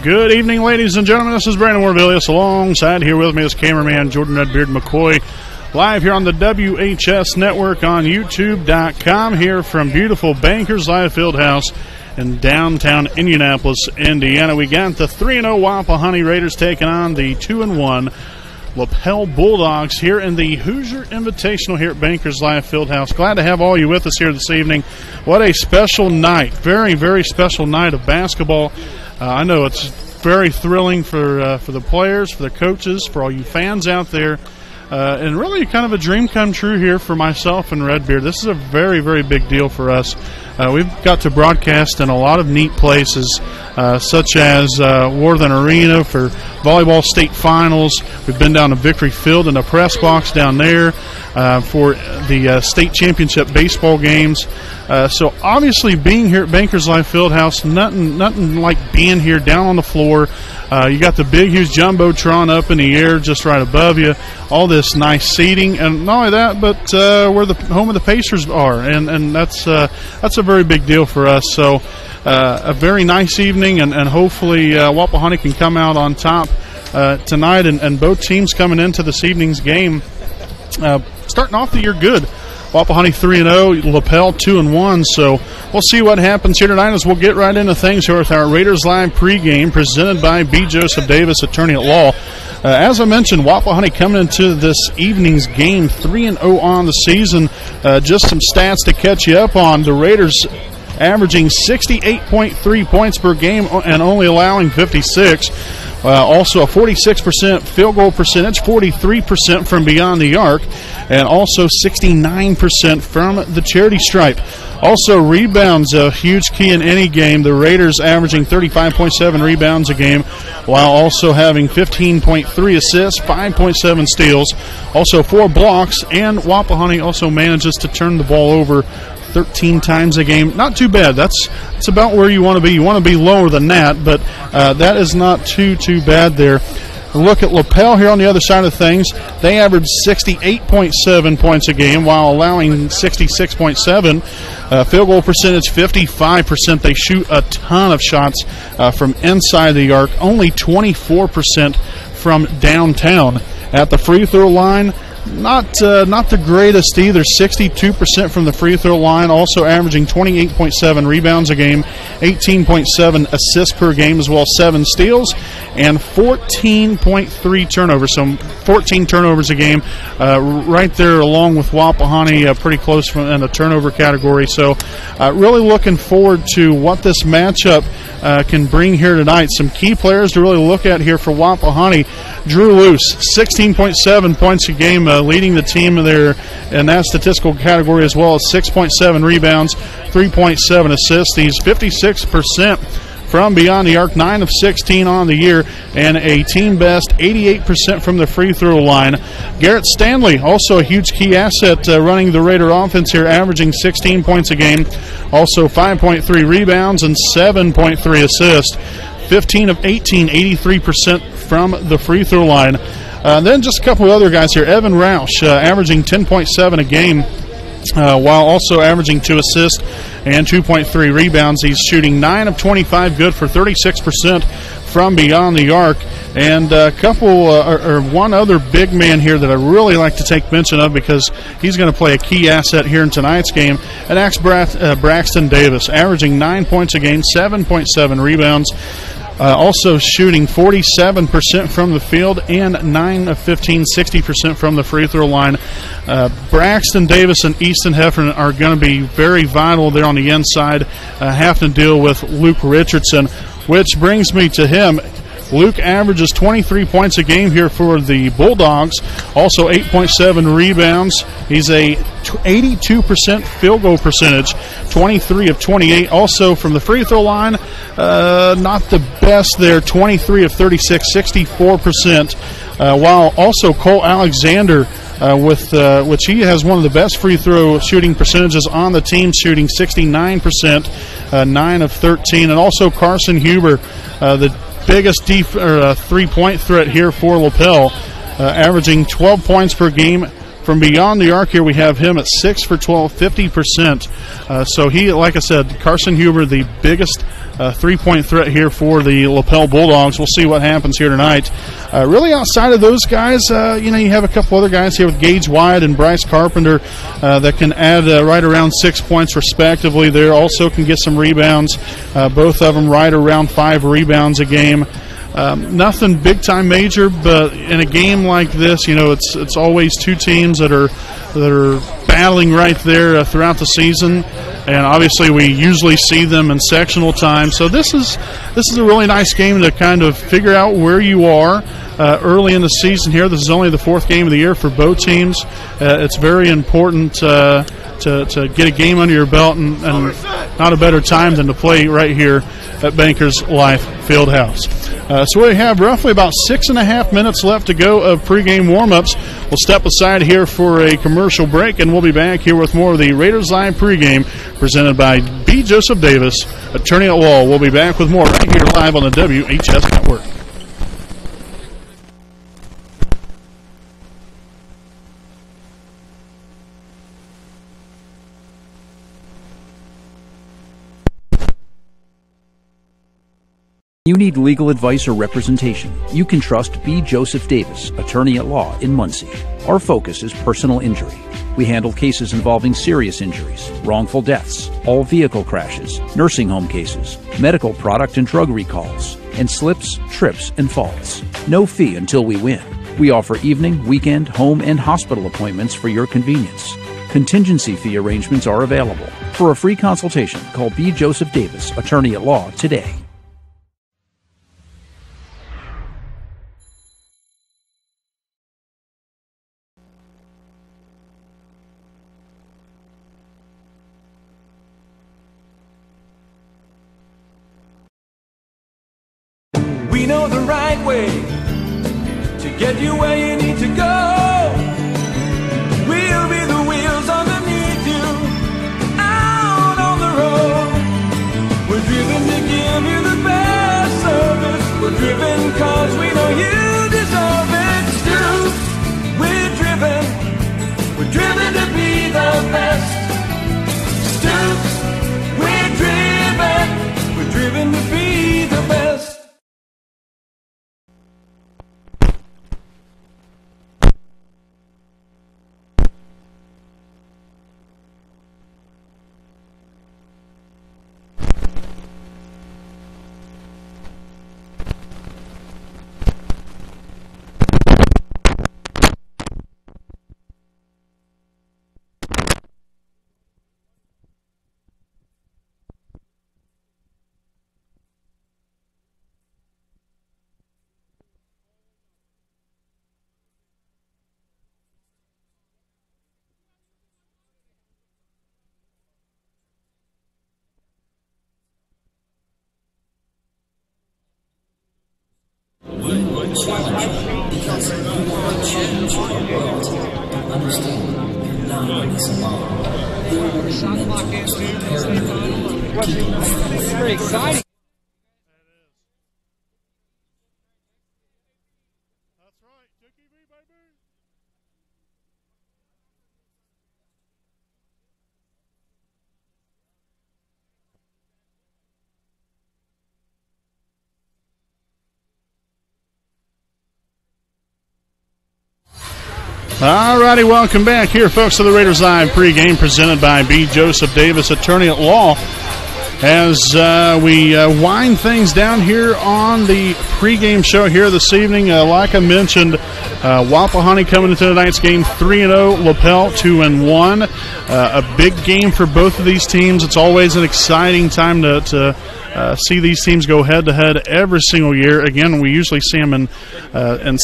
Good evening, ladies and gentlemen. This is Brandon Warvilius. Alongside here with me is cameraman Jordan Redbeard McCoy. Live here on the WHS Network on YouTube.com here from beautiful Bankers Live Fieldhouse in downtown Indianapolis, Indiana. We got the 3-0 Wapahani Raiders taking on the 2-1 Lapel Bulldogs here in the Hoosier Invitational here at Bankers Live Fieldhouse. Glad to have all you with us here this evening. What a special night. Very, very special night of basketball. I know it's very thrilling for the players, for the coaches, for all you fans out there. And really kind of a dream come true here for myself and Redbeard. This is a very, very big deal for us. We've got to broadcast in a lot of neat places, such as Worthen Arena for volleyball state finals. We've been down to Victory Field in the press box down there for the state championship baseball games. So obviously being here at Bankers Live Fieldhouse, nothing like being here down on the floor. You got the big, huge Jumbotron up in the air just right above you. All this nice seating, and not only that, but where the home of the Pacers are, and that's a very big deal for us. So a very nice evening, and hopefully Wapahani can come out on top tonight, and both teams coming into this evening's game starting off the year good. Wapahani 3-0, Lapel 2-1. So we'll see what happens here tonight as we'll get right into things here with our Raiders Live pregame presented by B. Joseph Davis, attorney at law. As I mentioned, Wapahani coming into this evening's game 3-0 on the season. Just some stats to catch you up on. The Raiders averaging 68.3 points per game and only allowing 56. Also a 46% field goal percentage, 43% from beyond the arc, and also 69% from the charity stripe. Also rebounds, a huge key in any game. The Raiders averaging 35.7 rebounds a game, while also having 15.3 assists, 5.7 steals, also 4 blocks, and Wapahani also manages to turn the ball over 13 times a game. Not too bad. That's about where you want to be. You want to be lower than that, but that is not too bad there. Look at Lapel here on the other side of things. They average 68.7 points a game while allowing 66.7. Field goal percentage, 55%. They shoot a ton of shots from inside the arc, only 24% from downtown. At the free throw line, not the greatest either. 62% from the free throw line, also averaging 28.7 rebounds a game, 18.7 assists per game, as well as 7 steals, and 14.3 turnovers. So 14 turnovers a game, right there along with Wapahani, pretty close in the turnover category. So really looking forward to what this matchup can bring here tonight. Some key players to really look at here for Wapahani. Drew Luce, 16.7 points a game, leading the team there in that statistical category, as well as 6.7 rebounds, 3.7 assists. He's 56% from beyond the arc, 9 of 16 on the year, and a team best 88% from the free throw line. Garrett Stanley, also a huge key asset running the Raider offense here, averaging 16 points a game, also 5.3 rebounds and 7.3 assists. 15 of 18, 83% from the free throw line. Then just a couple of other guys here. Evan Roush, averaging 10.7 a game, while also averaging 2 assists and 2.3 rebounds. He's shooting 9 of 25 good for 36% from beyond the arc. And a couple, or one other big man here that I really like to take mention of because he's going to play a key asset here in tonight's game, and that's Braxton Davis, averaging 9 points a game, 7.7 rebounds. Also shooting 47% from the field and 9 of 15, 60% from the free throw line. Braxton Davis and Easton Heffernan are going to be very vital there on the inside, having to deal with Luke Richardson, which brings me to him. Luke averages 23 points a game here for the Bulldogs, also 8.7 rebounds. He's a 82% field goal percentage, 23 of 28. Also from the free throw line, not the best there, 23 of 36, 64%. While also Cole Alexander, which he has one of the best free throw shooting percentages on the team, shooting 69%, 9 of 13. And also Carson Huber, the biggest three-point threat here for Lapel, averaging 12 points per game, From beyond the arc here, we have him at 6 for 12, 50%. So he, like I said, Carson Huber, the biggest three-point threat here for the Lapel Bulldogs. We'll see what happens here tonight. Really outside of those guys, you have a couple other guys here with Gage Wyatt and Bryce Carpenter that can add right around 6 points respectively. They also can get some rebounds. Both of them right around 5 rebounds a game. Nothing big-time major, but in a game like this, it's always two teams that are battling right there throughout the season, and obviously we usually see them in sectional time. So this is a really nice game to kind of figure out where you are early in the season here. This is only the 4th game of the year for both teams. It's very important to get a game under your belt, and not a better time than to play right here at Bankers Life Fieldhouse. So we have roughly about 6.5 minutes left to go of pregame warm-ups. We'll step aside here for a commercial break, and we'll be back here with more of the Raiders Live pregame presented by B. Joseph Davis, attorney at law. We'll be back with more right here live on the WHS Network. You need legal advice or representation, you can trust B. Joseph Davis, attorney at law in Muncie. Our focus is personal injury. We handle cases involving serious injuries, wrongful deaths, all vehicle crashes, nursing home cases, medical product and drug recalls, and slips, trips, and falls. No fee until we win. We offer evening, weekend, home, and hospital appointments for your convenience. Contingency fee arrangements are available. For a free consultation, call B. Joseph Davis, attorney at law, today. We know the right way to get you where you need to go. We'll be the wheels underneath you, out on the road. We're driven to give you the best service. We're driven cause we know you deserve it. Stoops, we're driven to be the best. Stoops, we're driven to be the best. Because you want to change your world and understand you're not on this alone. There will be mentors, parents, It's very exciting. That's right. Dickie B, baby. All righty, welcome back here, folks, to the Raiders Live pregame presented by B. Joseph Davis, attorney at law. As we wind things down here on the pregame show here this evening, like I mentioned, Wapahani coming into tonight's game 3-0, Lapel 2-1. A big game for both of these teams. It's always an exciting time to see these teams go head-to-head every single year. Again, we usually see them in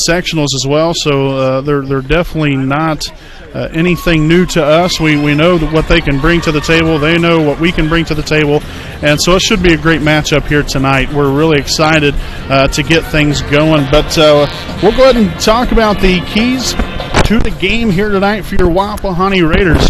sectionals as well, so they're definitely not anything new to us. We know what they can bring to the table. They know what we can bring to the table, and so it should be a great matchup here tonight. We're really excited to get things going, but we'll go ahead and talk about the keys to the game here tonight for your Wapahani Raiders.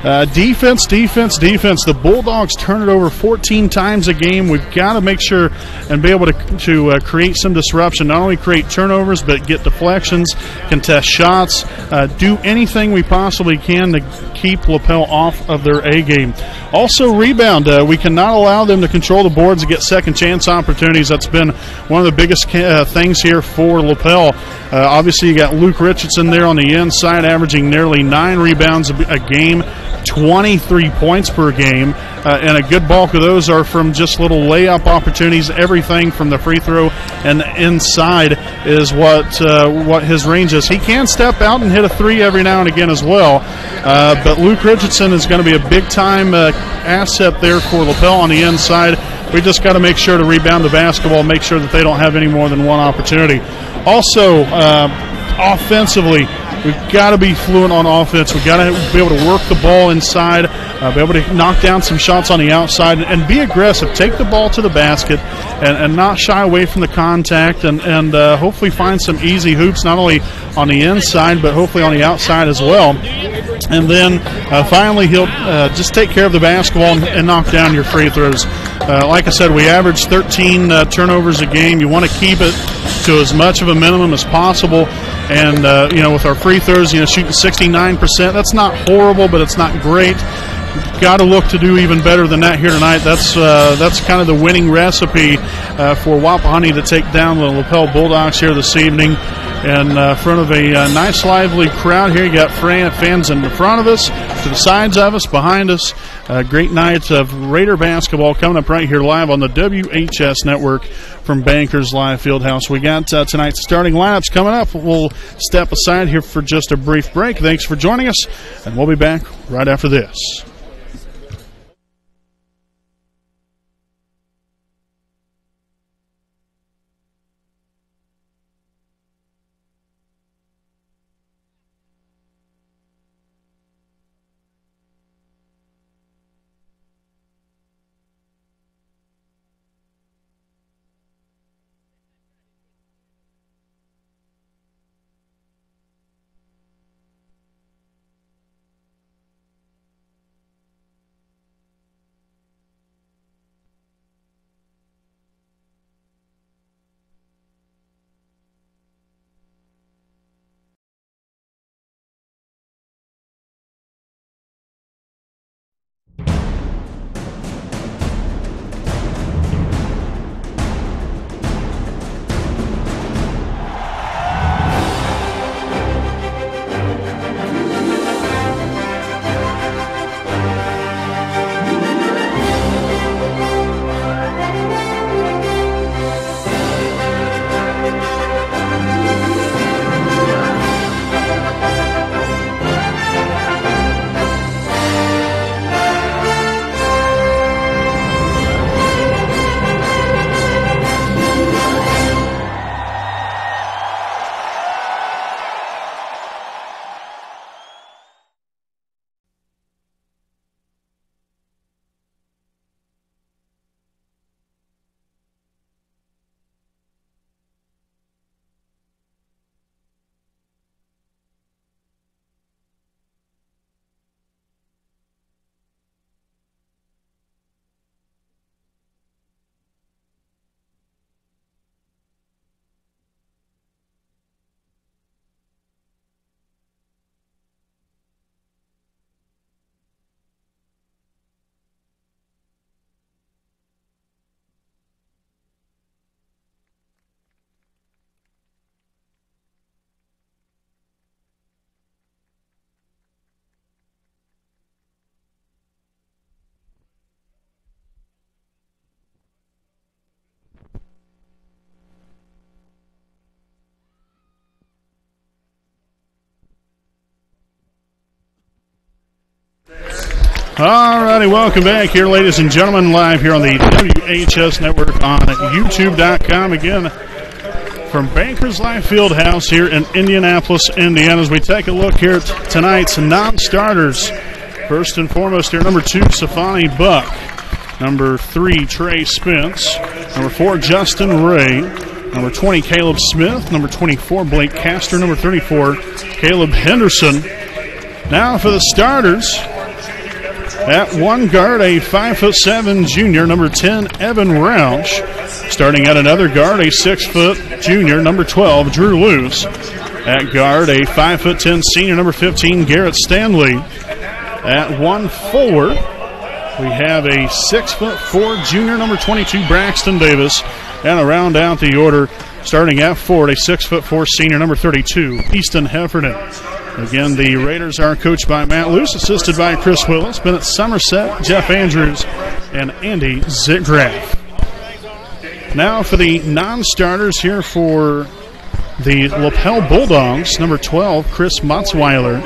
Defense. The Bulldogs turn it over 14 times a game. We've got to make sure and be able to create some disruption, not only create turnovers, but get deflections, contest shots, do anything we possibly can to keep Lapel off of their A game. Also, rebound. We cannot allow them to control the boards and get second chance opportunities. That's been one of the biggest things here for Lapel. Obviously, you got Luke Richardson there on the inside, averaging nearly 9 rebounds a game. 23 points per game, and a good bulk of those are from just little layup opportunities. Everything from the free throw and inside is what his range is. He can step out and hit a 3 every now and again as well, but Luke Richardson is going to be a big-time asset there for Lapel on the inside. We just got to make sure to rebound the basketball, make sure that they don't have any more than one opportunity. Also, offensively, we've got to be fluent on offense. We've got to be able to work the ball inside, be able to knock down some shots on the outside, and be aggressive. Take the ball to the basket and not shy away from the contact, and hopefully find some easy hoops, not only on the inside, but hopefully on the outside as well. And then finally, he'll just take care of the basketball and knock down your free throws. Like I said, we average 13 turnovers a game. You want to keep it to as much of a minimum as possible. And, with our free throws, shooting 69%, that's not horrible, but it's not great. Got to look to do even better than that here tonight. That's kind of the winning recipe for Wapahani to take down the Lapel Bulldogs here this evening. In front of a nice, lively crowd here. You got fans in the front of us, to the sides of us, behind us. Great night of Raider basketball coming up right here live on the WHS Network from Bankers Live Fieldhouse. We got tonight's starting lineups coming up. We'll step aside here for just a brief break. Thanks for joining us, and we'll be back right after this. All righty, welcome back here, ladies and gentlemen, live here on the WHS Network on YouTube.com. Again, from Bankers Live Fieldhouse here in Indianapolis, Indiana, as we take a look here at tonight's non-starters. First and foremost here, number 2, Safani Buck. Number 3, Trey Spence. Number 4, Justin Ray. Number 20, Caleb Smith. Number 24, Blake Castor. Number 34, Caleb Henderson. Now for the starters, At one guard, a 5'7" junior, number 10, Evan Roush. Starting at another guard, a 6' junior, number 12, Drew Luce. At guard, a 5'10" senior, number 15, Garrett Stanley. At one forward, we have a 6'4" junior, number 22, Braxton Davis. And to round out the order, starting at forward, a 6'4" senior, number 32, Easton Heffernan. Again, the Raiders are coached by Matt Luce, assisted by Chris Willis. Bennett Somerset, Jeff Andrews, and Andy Zitgraff. Now for the non-starters here for the Lapel Bulldogs. Number 12, Chris Motzweiler.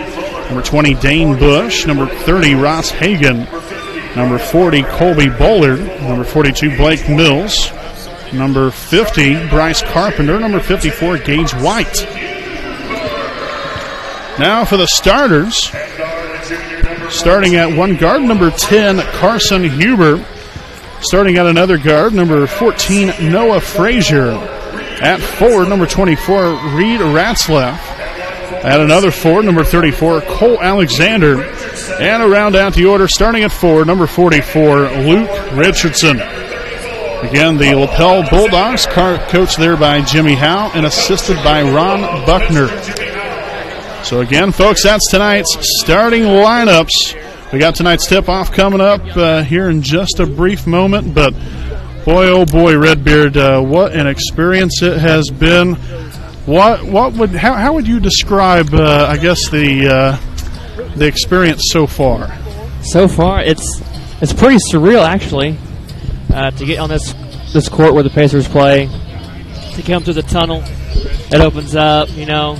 Number 20, Dane Bush. Number 30, Ross Hagan. Number 40, Colby Bullard. Number 42, Blake Mills. Number 50, Bryce Carpenter. Number 54, Gage White. Now for the starters, starting at one guard, number 10, Carson Huber. Starting at another guard, number 14, Noah Frazier. At forward, number 24, Reed Ratzlaff. At another forward, number 34, Cole Alexander. And to round out the order, starting at forward, number 44, Luke Richardson. Again, the Lapel Bulldogs, coached there by Jimmy Howe and assisted by Ron Buckner. So again, folks, that's tonight's starting lineups. We got tonight's tip-off coming up here in just a brief moment. But boy, oh boy, Redbeard, what an experience it has been. How would you describe, I guess, the experience so far? So far, it's pretty surreal, actually, to get on this court where the Pacers play, to come through the tunnel. It opens up, you know.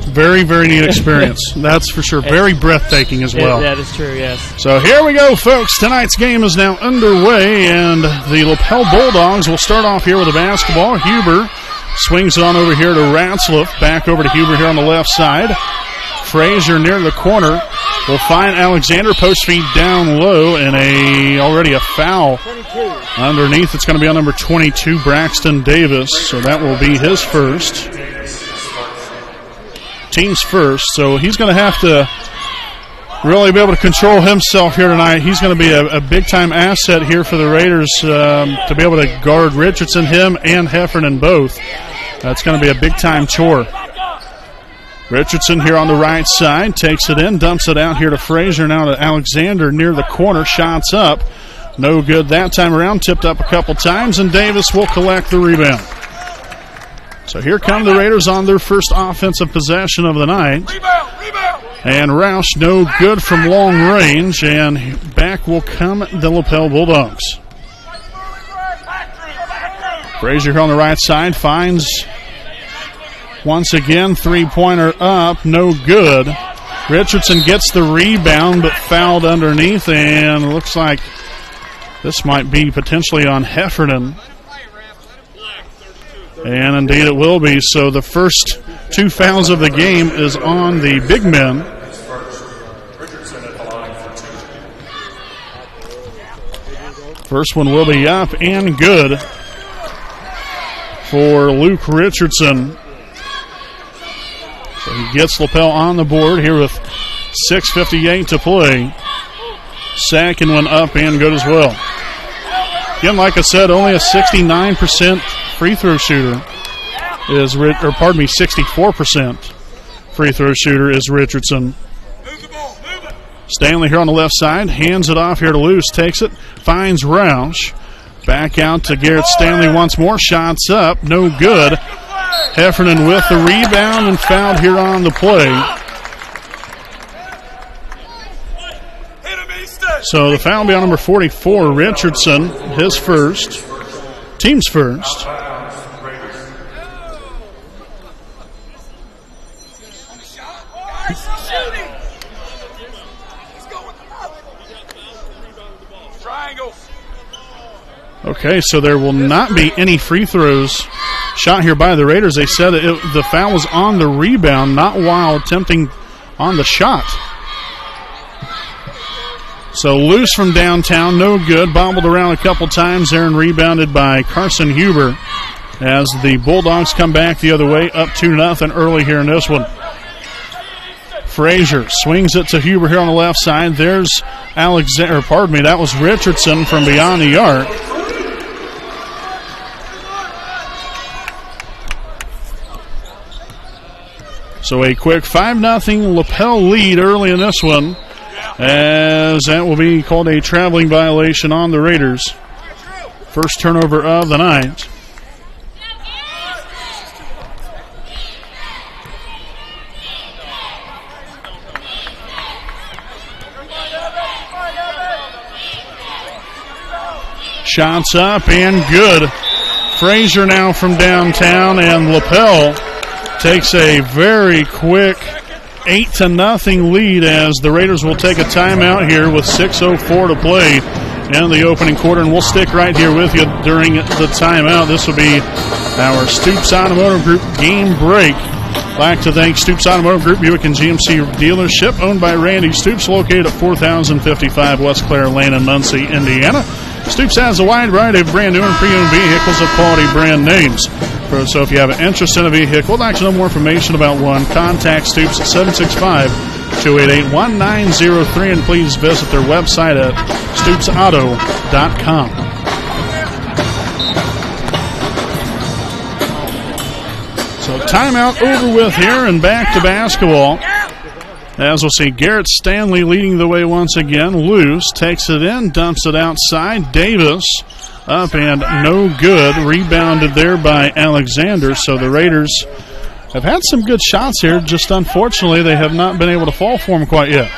Very, very neat experience. That's for sure. Very breathtaking as well. That is true, yes. So here we go, folks. Tonight's game is now underway, and the Lapel Bulldogs will start off here with a basketball. Huber swings it on over here to Ratzlaff. Back over to Huber here on the left side. Frazier near the corner will find Alexander. Post feed down low, and already a foul. 22. Underneath, it's going to be on number 22, Braxton Davis. So that will be his first. Team's first. So he's going to have to really be able to control himself here tonight. He's going to be a big-time asset here for the Raiders to be able to guard Richardson, him, and Heffernan both. That's going to be a big-time chore. Richardson here on the right side, takes it in, dumps it out here to Frazier, now to Alexander near the corner, shots up. No good that time around, tipped up a couple times, and Davis will collect the rebound. So here come the Raiders on their first offensive possession of the night. And Roush no good from long range, and back will come the Lapel Bulldogs. Frazier here on the right side finds once again, three-pointer up, no good. Richardson gets the rebound, but fouled underneath, and looks like this might be potentially on Heffernan. And indeed it will be. So the first two fouls of the game is on the big men. First one will be up and good for Luke Richardson. So he gets Lapel on the board here with 6:58 to play. Second one up and good as well. Again, like I said, only a 69% free throw shooter is, 64% free throw shooter is Richardson. Stanley here on the left side, hands it off here to Luce, takes it, finds Roush. Back out to Garrett Stanley once more, shots up, no good. Heffernan with the rebound and fouled here on the play. So the foul will be on number 44, Richardson, his first, team's first. Okay, so there will not be any free throws shot here by the Raiders. They said that the foul was on the rebound, not while attempting on the shot. So Luce from downtown, no good. Bobbled around a couple times there and rebounded by Carson Huber as the Bulldogs come back the other way, up 2-0 early here in this one. Frazier swings it to Huber here on the left side. There's that was Richardson from beyond the arc. So a quick 5-0 Lapel lead early in this one, as that will be called a traveling violation on the Raiders. First turnover of the night. Shots up and good. Frazier now from downtown, and Lapel takes a very quick 8-0 lead as the Raiders will take a timeout here with 6:04 to play in the opening quarter. And we'll stick right here with you during the timeout. This will be our Stoops Automotive Group game break. I'd like to thank Stoops Automotive Group, Buick and GMC dealership, owned by Randy Stoops, located at 4055 West Clare Lane in Muncie, Indiana. Stoops has a wide variety of brand new and pre-owned vehicles of quality brand names. So if you have an interest in a vehicle, would like to know more information about one, contact Stoops at 765-288-1903, and please visit their website at stoopsauto.com. So timeout over with here, and back to basketball. As we'll see, Garrett Stanley leading the way once again. Loose, takes it in, dumps it outside. Davis up and no good. Rebounded there by Alexander. So the Raiders have had some good shots here. Just unfortunately, they have not been able to fall for them quite yet.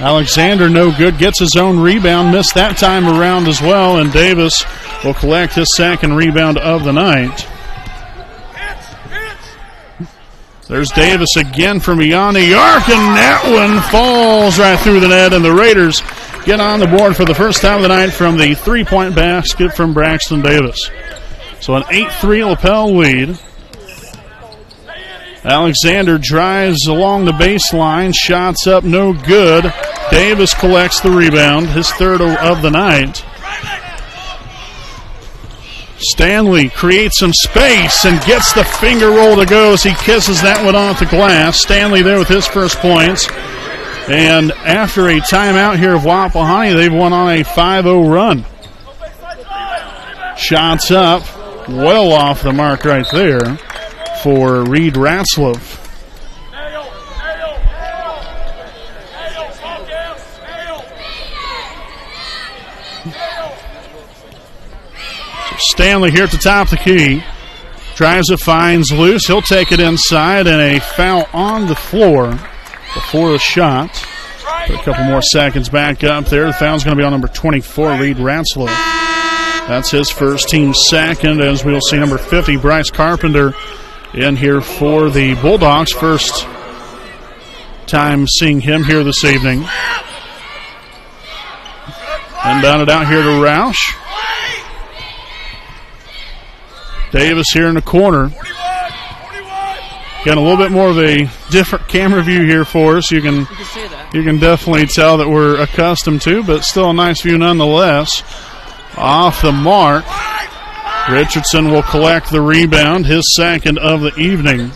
Alexander no good. Gets his own rebound. Missed that time around as well. And Davis will collect his second rebound of the night. There's Davis again from beyond the arc, and that one falls right through the net, and the Raiders get on the board for the first time of the night from the three-point basket from Braxton Davis. So an 8-3 Lapel lead. Alexander drives along the baseline, shots up, no good. Davis collects the rebound, his third of the night. Stanley creates some space and gets the finger roll to go as he kisses that one off the glass. Stanley there with his first points. And after a timeout here of Wapahani, they've won on a 5-0 run. Shots up, well off the mark right there for Reed Ratzlaff. Stanley here at the top of the key. Drives it, finds Loose. He'll take it inside, and a foul on the floor before the shot. Put a couple more seconds back up there. The foul's going to be on number 24, Reed Ratzlaff. That's his first, team second, as we'll see number 50, Bryce Carpenter, in here for the Bulldogs. First time seeing him here this evening. Inbounded out here to Roush. Davis here in the corner. Got a little bit more of a different camera view here for us. You can definitely tell that we're accustomed to, but still a nice view nonetheless. Off the mark. Richardson will collect the rebound, his second of the evening.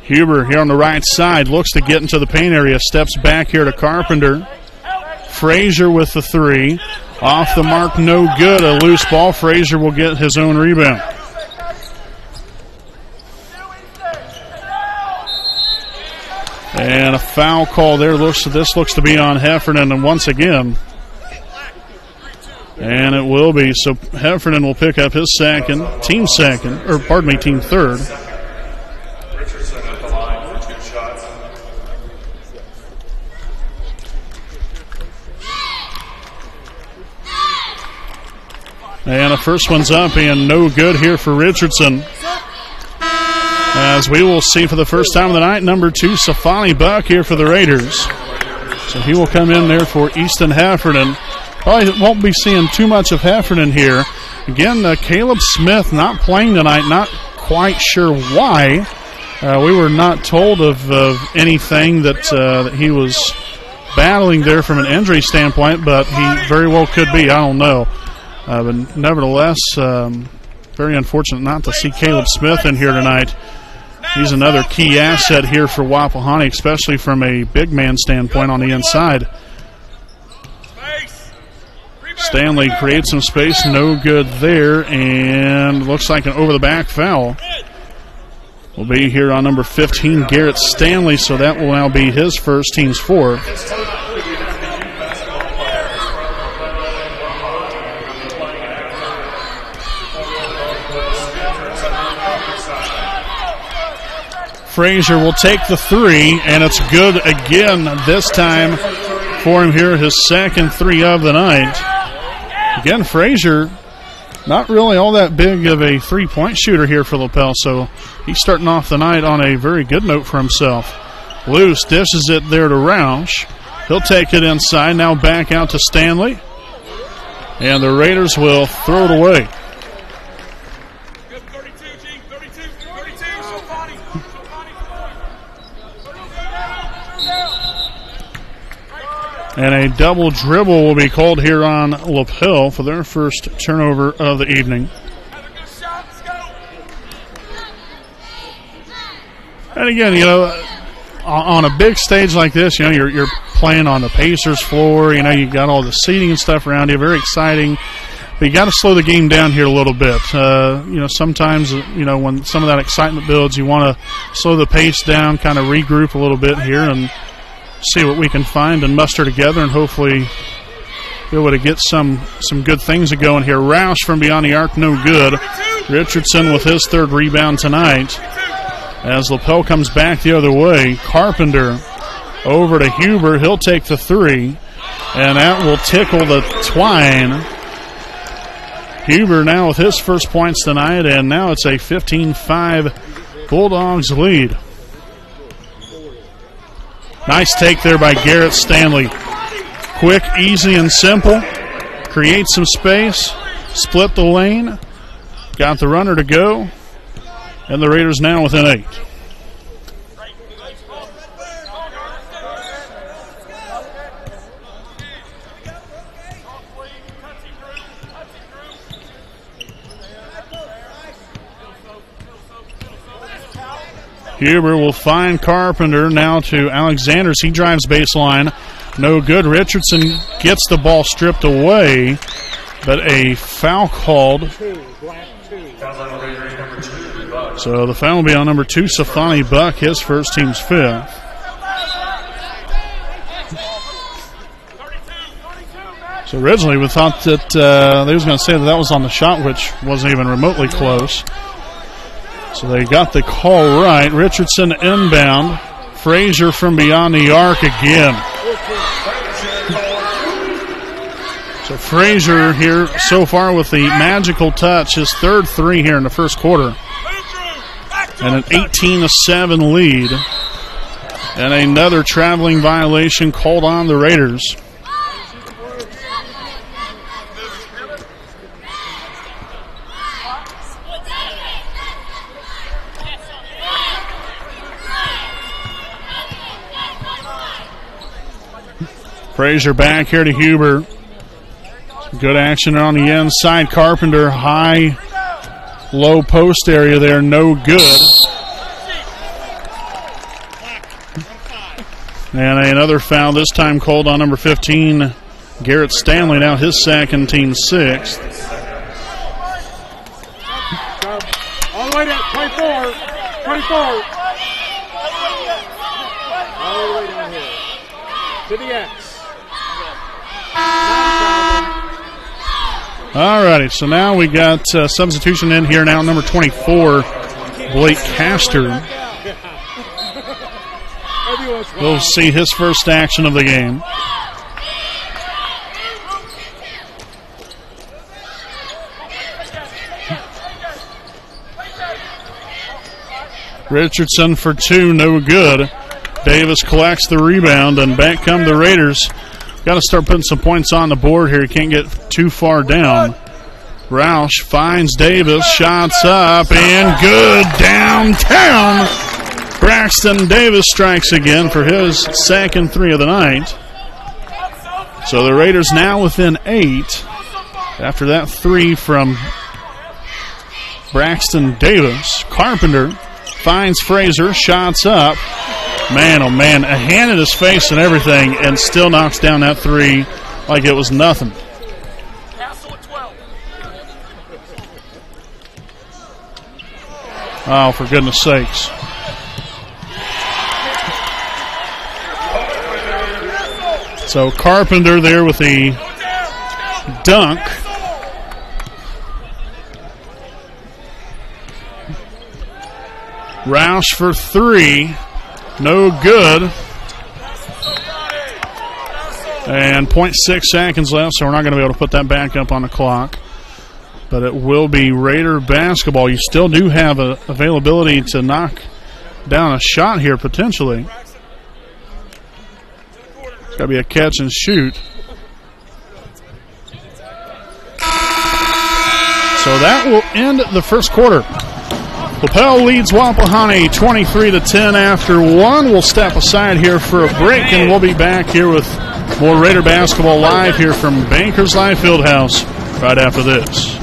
Huber here on the right side looks to get into the paint area. Steps back here to Carpenter. Frazier with the three. Off the mark, no good. A loose ball. Frazier will get his own rebound. And a foul call there. This looks to be on Heffernan, and once again. And it will be. So Heffernan will pick up his second, team third. Richardson at the line for 2 shots. And the first one's up and no good here for Richardson. As we will see for the first time of the night, number 2, Safani Buck here for the Raiders. So he will come in there for Easton Heffernan. Probably won't be seeing too much of Heffernan here. Again, Caleb Smith not playing tonight, not quite sure why. We were not told of anything that he was battling there from an injury standpoint, but he very well could be. I don't know. But nevertheless, very unfortunate not to see Caleb Smith in here tonight. He's another key asset here for Wapahani, especially from a big man standpoint on the inside. Stanley creates some space, no good there, and looks like an over-the-back foul. Will be here on number 15, Garrett Stanley, so that will now be his first, team's fourth. Frazier will take the three, and it's good again this time for him here, his second three of the night. Again, Frazier, not really all that big of a three-point shooter here for Lapel, so he's starting off the night on a very good note for himself. Loose dishes it there to Roush. He'll take it inside, now back out to Stanley, and the Raiders will throw it away. And a double dribble will be called here on Lapel for their first turnover of the evening. And again, you know, on a big stage like this, you know, you're playing on the Pacers floor. You know, you've got all the seating and stuff around you. Very exciting. But you got to slow the game down here a little bit. You know, sometimes, you know, when some of that excitement builds, you want to slow the pace down, kind of regroup a little bit here and see what we can find and muster together, and hopefully be able to get some good things going here. Roush from beyond the arc, no good. Richardson with his third rebound tonight. As Lapel comes back the other way, Carpenter over to Huber. He'll take the three, and that will tickle the twine. Huber now with his first points tonight, and now it's a 15-5 Bulldogs lead. Nice take there by Garrett Stanley. Quick, easy, and simple. Create some space. Split the lane. Got the runner to go. And the Raiders now within 8. Huber will find Carpenter now to Alexanders. He drives baseline. No good. Richardson gets the ball stripped away, but a foul called. So the foul will be on number 2, Safani Buck, his first, team's 5th. So originally we thought that they was going to say that was on the shot, which wasn't even remotely close. So they got the call right. Richardson inbound. Frazier from beyond the arc again. So Frazier here so far with the magical touch, his third three here in the first quarter. And an 18-7 lead. And another traveling violation called on the Raiders. Frazier back here to Huber. Good action on the inside. Carpenter, high, low post area there, no good. And another foul, this time called on number 15, Garrett Stanley, now his second, team 6th. All the way down, 24. All the way down here. To the X. All righty, so now we got substitution in here now, number 24, Blake Castor. We'll see his first action of the game. Richardson for 2, no good. Davis collects the rebound, and back come the Raiders. Got to start putting some points on the board here. Can't get too far down. Roush finds Davis, shots up, and good downtown. Braxton Davis strikes again for his second three of the night. So the Raiders now within 8 after that three from Braxton Davis. Carpenter finds Fraser, shots up. Man, oh man, a hand in his face and everything, and still knocks down that three like it was nothing. Oh, for goodness sakes. So Carpenter there with the dunk. Roush for three. No good. And 0.6 seconds left, so we're not going to be able to put that back up on the clock. But it will be Raider basketball. You still do have availability to knock down a shot here potentially. It's got to be a catch and shoot. So that will end the first quarter. Lapel leads Wapahani 23-10 after one. We'll step aside here for a break, and we'll be back here with more Raider basketball live here from Bankers Live Fieldhouse right after this.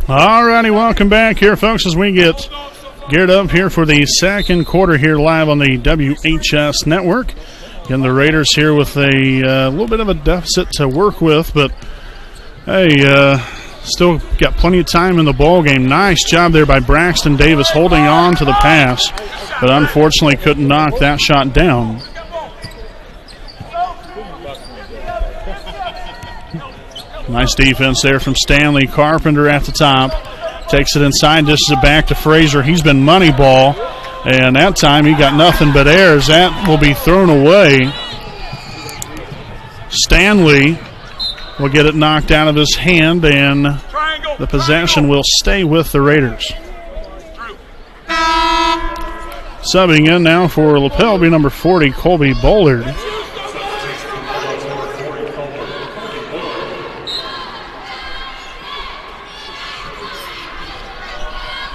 Alrighty, welcome back here, folks, as we get geared up here for the second quarter here live on the WHS network. Again, the Raiders here with a little bit of a deficit to work with, but hey, still got plenty of time in the ball game. Nice job there by Braxton Davis holding on to the pass, but unfortunately couldn't knock that shot down. Nice defense there from Stanley. Carpenter at the top. Takes it inside, dishes it back to Fraser. He's been money ball, and that time he got nothing but airs. That will be thrown away. Stanley will get it knocked out of his hand, and the possession will stay with the Raiders. Subbing in now for Lapel will be number 40, Colby Bullard.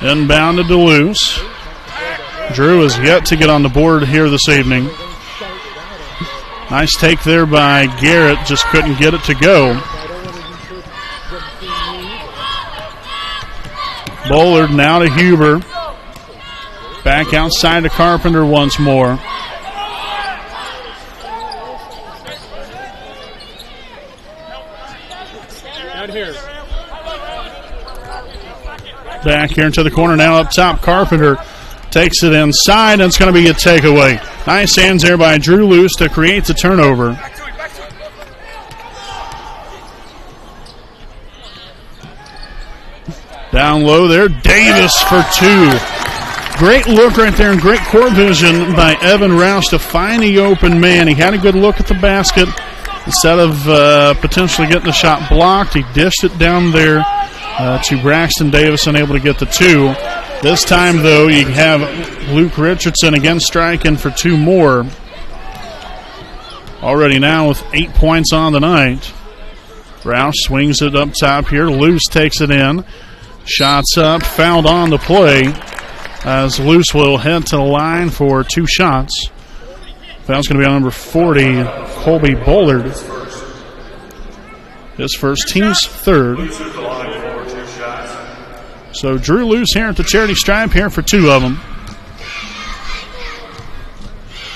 Inbound to Duluth. Drew is yet to get on the board here this evening. Nice take there by Garrett, just couldn't get it to go. Bullard now to Huber. Back outside to Carpenter once more. Out here. Back here into the corner now up top. Carpenter takes it inside, and it's going to be a takeaway. Nice hands there by Drew Luce to create the turnover. Down low there, Davis for two. Great look right there and great court vision by Evan Roush to find the open man. He had a good look at the basket. Instead of potentially getting the shot blocked, he dished it down there to Braxton Davis, unable to get the two. This time, though, you have Luke Richardson again striking for two more. Already now with 8 points on the night. Roush swings it up top here. Luce takes it in. Shots up, fouled on the play as Luce will head to the line for two shots. Foul's going to be on number 40, Colby Bullard. His first, team's third. So Drew Luce here at the charity stripe here for two of them.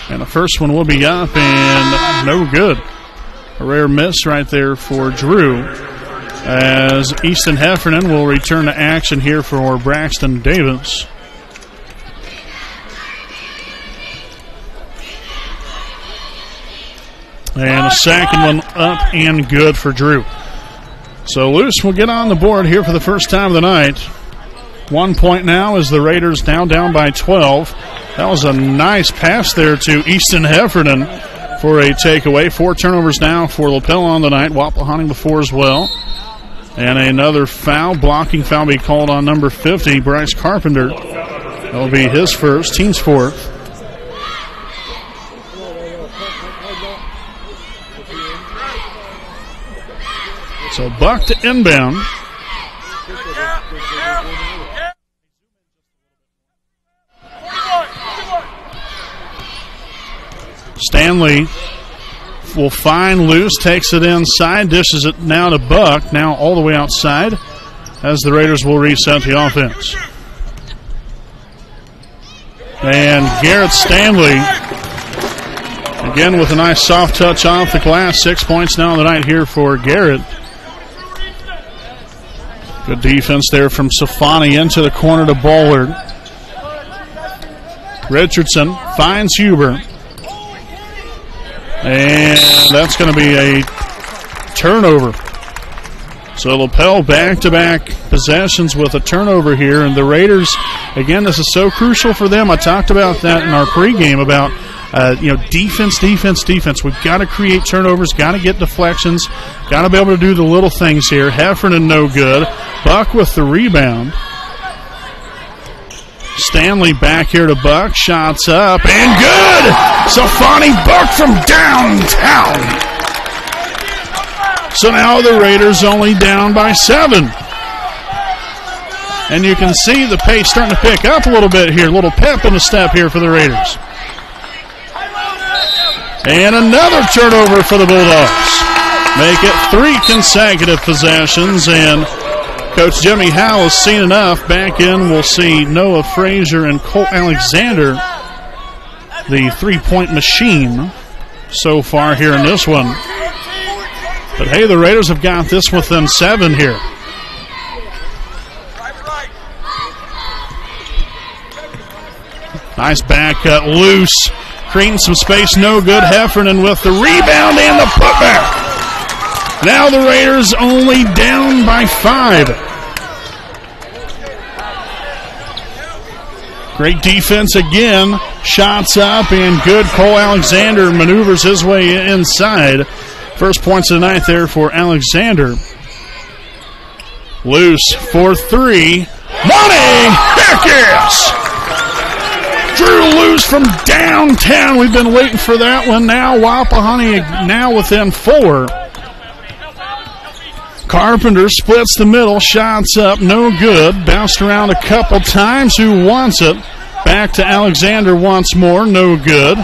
And the first one will be up and no good. A rare miss right there for Drew. as Easton Heffernan will return to action here for Braxton Davis. And a second one up and good for Drew. So Luce will get on the board here for the first time of the night. 1 point now as the Raiders now down by 12. That was a nice pass there to Easton Heffernan for a takeaway. 4 turnovers now for Lapel on the night. Wapahani before as well. And another foul, blocking foul be called on number 50, Bryce Carpenter. That'll be his first, team's fourth. So Buck to inbound. Stanley will find Luce, takes it inside, dishes it now to Buck, now all the way outside as the Raiders will reset the offense. And Garrett Stanley, again with a nice soft touch off the glass. 6 points now tonight here for Garrett. Good defense there from Safani into the corner to Ballard. Richardson finds Huber. And that's going to be a turnover. So Lapel back-to-back possessions with a turnover here. And the Raiders, again, this is so crucial for them. I talked about that in our pregame about, defense. We've got to create turnovers, got to get deflections, got to be able to do the little things here. Heffernan no good. Buck with the rebound. Stanley back here to Buck. Shots up and good! Safani Buck from downtown. So now the Raiders only down by 7. And you can see the pace starting to pick up a little bit here. A little pep in the step here for the Raiders. And another turnover for the Bulldogs. Make it 3 consecutive possessions, and Coach Jimmy Howell has seen enough. Back in, we'll see Noah Frazier and Colt Alexander, the 3-point machine so far here in this one. But hey, the Raiders have got this within 7 here. Nice back cut, Loose. Creating some space, no good. Heffernan with the rebound and the putback. Now the Raiders only down by 5. Great defense again. Shots up and good. Cole Alexander maneuvers his way inside. First points of the night there for Alexander. Loose for 3. Money! Heck yes! Drew Loose from downtown. We've been waiting for that one. Now Wapahani now within 4. Carpenter splits the middle. Shots up. No good. Bounced around a couple times. Who wants it? Back to Alexander once more. No good.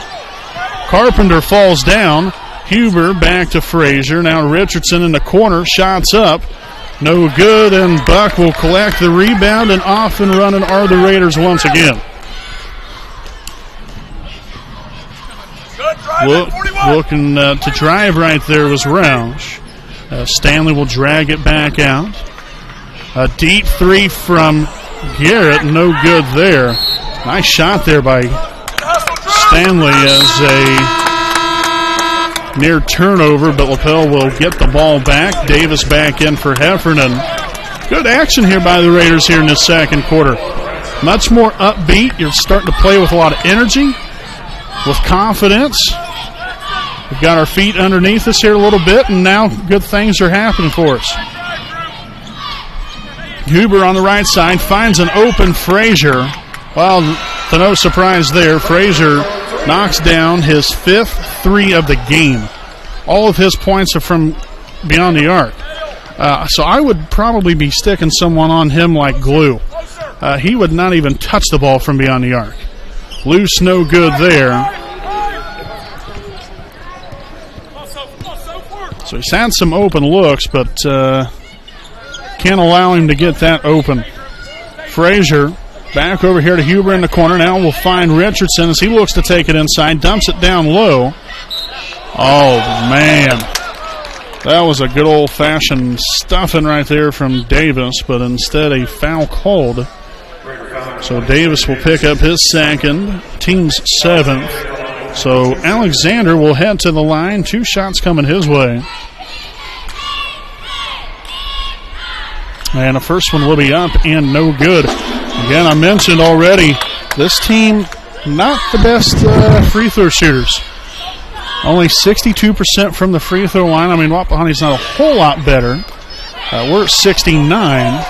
Carpenter falls down. Huber back to Frazier. Now Richardson in the corner. Shots up. No good. And Buck will collect the rebound. And off and running are the Raiders once again. Looking to drive right there was Roush. Stanley will drag it back out. A deep 3 from Garrett. No good there. Nice shot there by Stanley as a near turnover, but Lapel will get the ball back. Davis back in for Heffernan. Good action here by the Raiders here in the second quarter. Much more upbeat. You're starting to play with a lot of energy, with confidence. We've got our feet underneath us here a little bit, and now good things are happening for us. Huber on the right side finds an open Frazier. Well, to no surprise there, Frazier knocks down his 5th 3 of the game. All of his points are from beyond the arc. So I would probably be sticking someone on him like glue. He would not even touch the ball from beyond the arc. Loose, no good there. So he's had some open looks, but can't allow him to get that open. Frazier back over here to Huber in the corner. Now we'll find Richardson as he looks to take it inside. Dumps it down low. Oh, man. That was a good old-fashioned stuffing right there from Davis, but instead a foul called. So Davis will pick up his second, team's 7th. So Alexander will head to the line. 2 shots coming his way. And the first one will be up and no good. Again, I mentioned already, this team, not the best free throw shooters. Only 62% from the free throw line. I mean, Wapahani's not a whole lot better. We're at 69.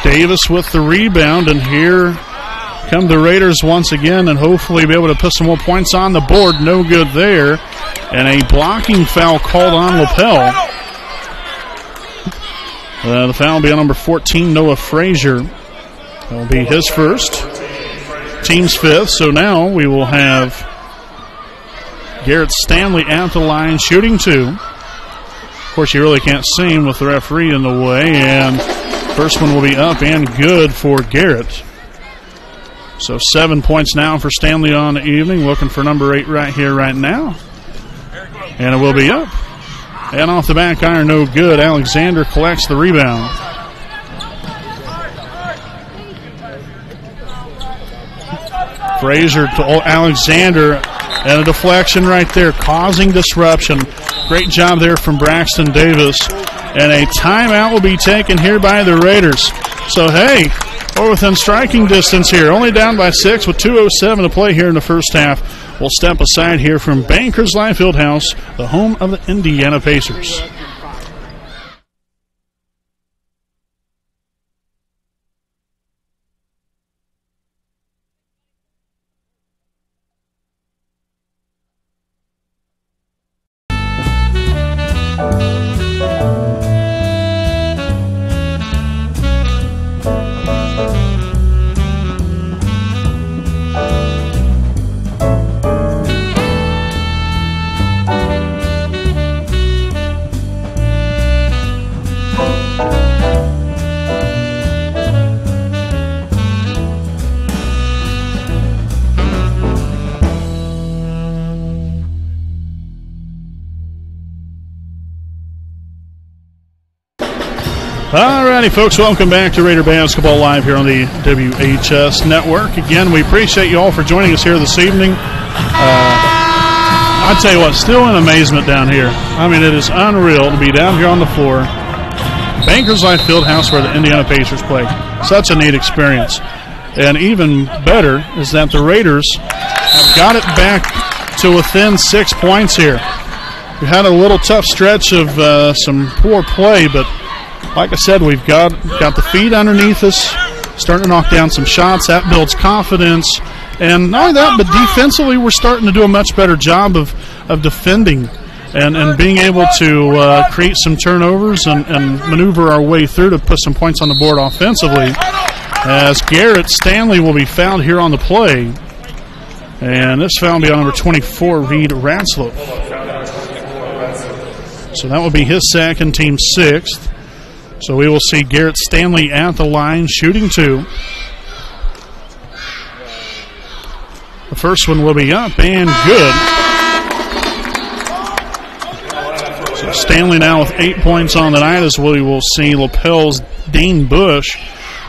Davis with the rebound, and here come the Raiders once again, and hopefully be able to put some more points on the board. No good there. And a blocking foul called on Lapel. The foul will be on number 14, Noah Frazier. That will be his first, team's 5th. So now we will have Garrett Stanley at the line, shooting 2. Of course, you really can't see him with the referee in the way, and first one will be up and good for Garrett. So 7 points now for Stanley on the evening, looking for number 8 right here, right now. And it will be up. And off the back iron, no good. Alexander collects the rebound. Frazier to Alexander, and a deflection right there, causing disruption. Great job there from Braxton Davis. And a timeout will be taken here by the Raiders. So, hey, we're within striking distance here. Only down by 6 with 2:07 to play here in the first half. We'll step aside here from Bankers Life Fieldhouse, the home of the Indiana Pacers. Alrighty, folks, welcome back to Raider Basketball Live here on the WHS Network. Again, we appreciate you all for joining us here this evening. I tell you what, still in amazement down here. I mean, it is unreal to be down here on the floor. Bankers Life Fieldhouse where the Indiana Pacers play. Such a neat experience. And even better is that the Raiders have got it back to within 6 points here. We had a little tough stretch of some poor play, but like I said, we've got the feet underneath us, starting to knock down some shots. That builds confidence. And not only that, but defensively we're starting to do a much better job of defending and being able to create some turnovers and maneuver our way through to put some points on the board offensively. As Garrett Stanley will be fouled here on the play. And this foul will be on number 24, Reed Ratzloff. So that will be his second, team 6th. So we will see Garrett Stanley at the line, shooting 2. The first one will be up and good. So Stanley now with 8 points on the night, as we will see Lapel's Dane Bush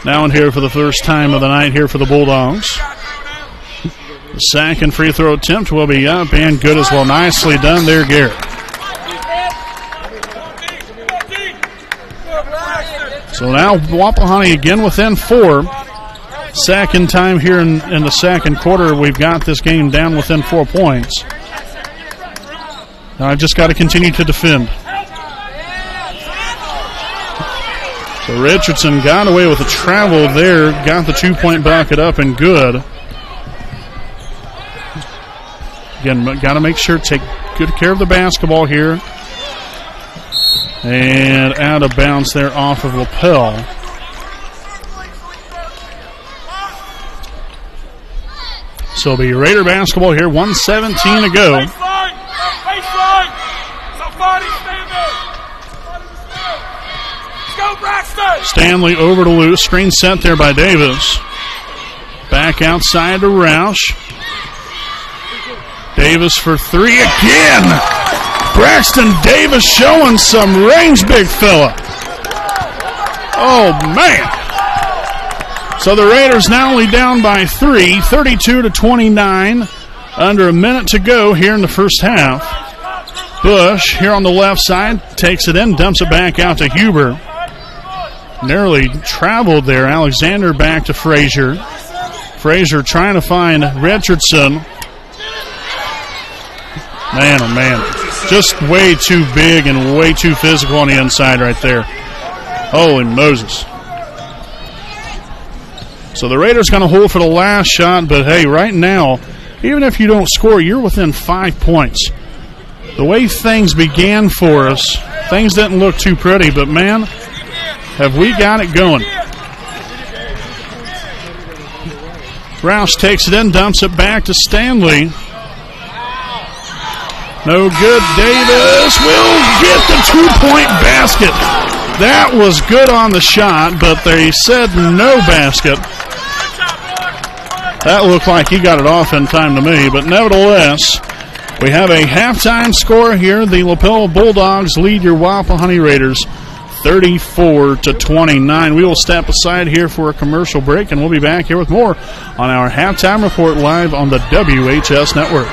now in here for the first time of the night here for the Bulldogs. The second free throw attempt will be up and good as well. Nicely done there, Garrett. So now Wapahani again within 4. Second time here in the second quarter we've got this game down within 4 points. Now I've just got to continue to defend. So Richardson got away with a travel there, got the 2-point bucket up and good. Again, got to make sure, take good care of the basketball here. And out of bounds there off of Lapel. So it'll be Raider basketball here, 1:17 to go. Stanley over to Luce. Screen set there by Davis. Back outside to Roush. Davis for 3 again. Braxton Davis showing some range, big fella. Oh, man. So the Raiders now only down by 3, 32-29. Under a minute to go here in the first half. Bush here on the left side takes it in, dumps it back out to Huber. Narrowly traveled there. Alexander back to Frazier. Frazier trying to find Richardson. Man, oh man. Just way too big and way too physical on the inside right there. Holy Moses. So the Raiders going to hold for the last shot, but hey, right now, even if you don't score, you're within 5 points. The way things began for us, things didn't look too pretty, but man, have we got it going. Rouse takes it in, dumps it back to Stanley. No good. Davis will get the 2-point basket. That was good on the shot, but they said no basket. That looked like he got it off in time to me, but nevertheless, we have a halftime score here. The Lapel Bulldogs lead your Wapahani Raiders 34-29. We will step aside here for a commercial break, and we'll be back here with more on our halftime report live on the WHS Network.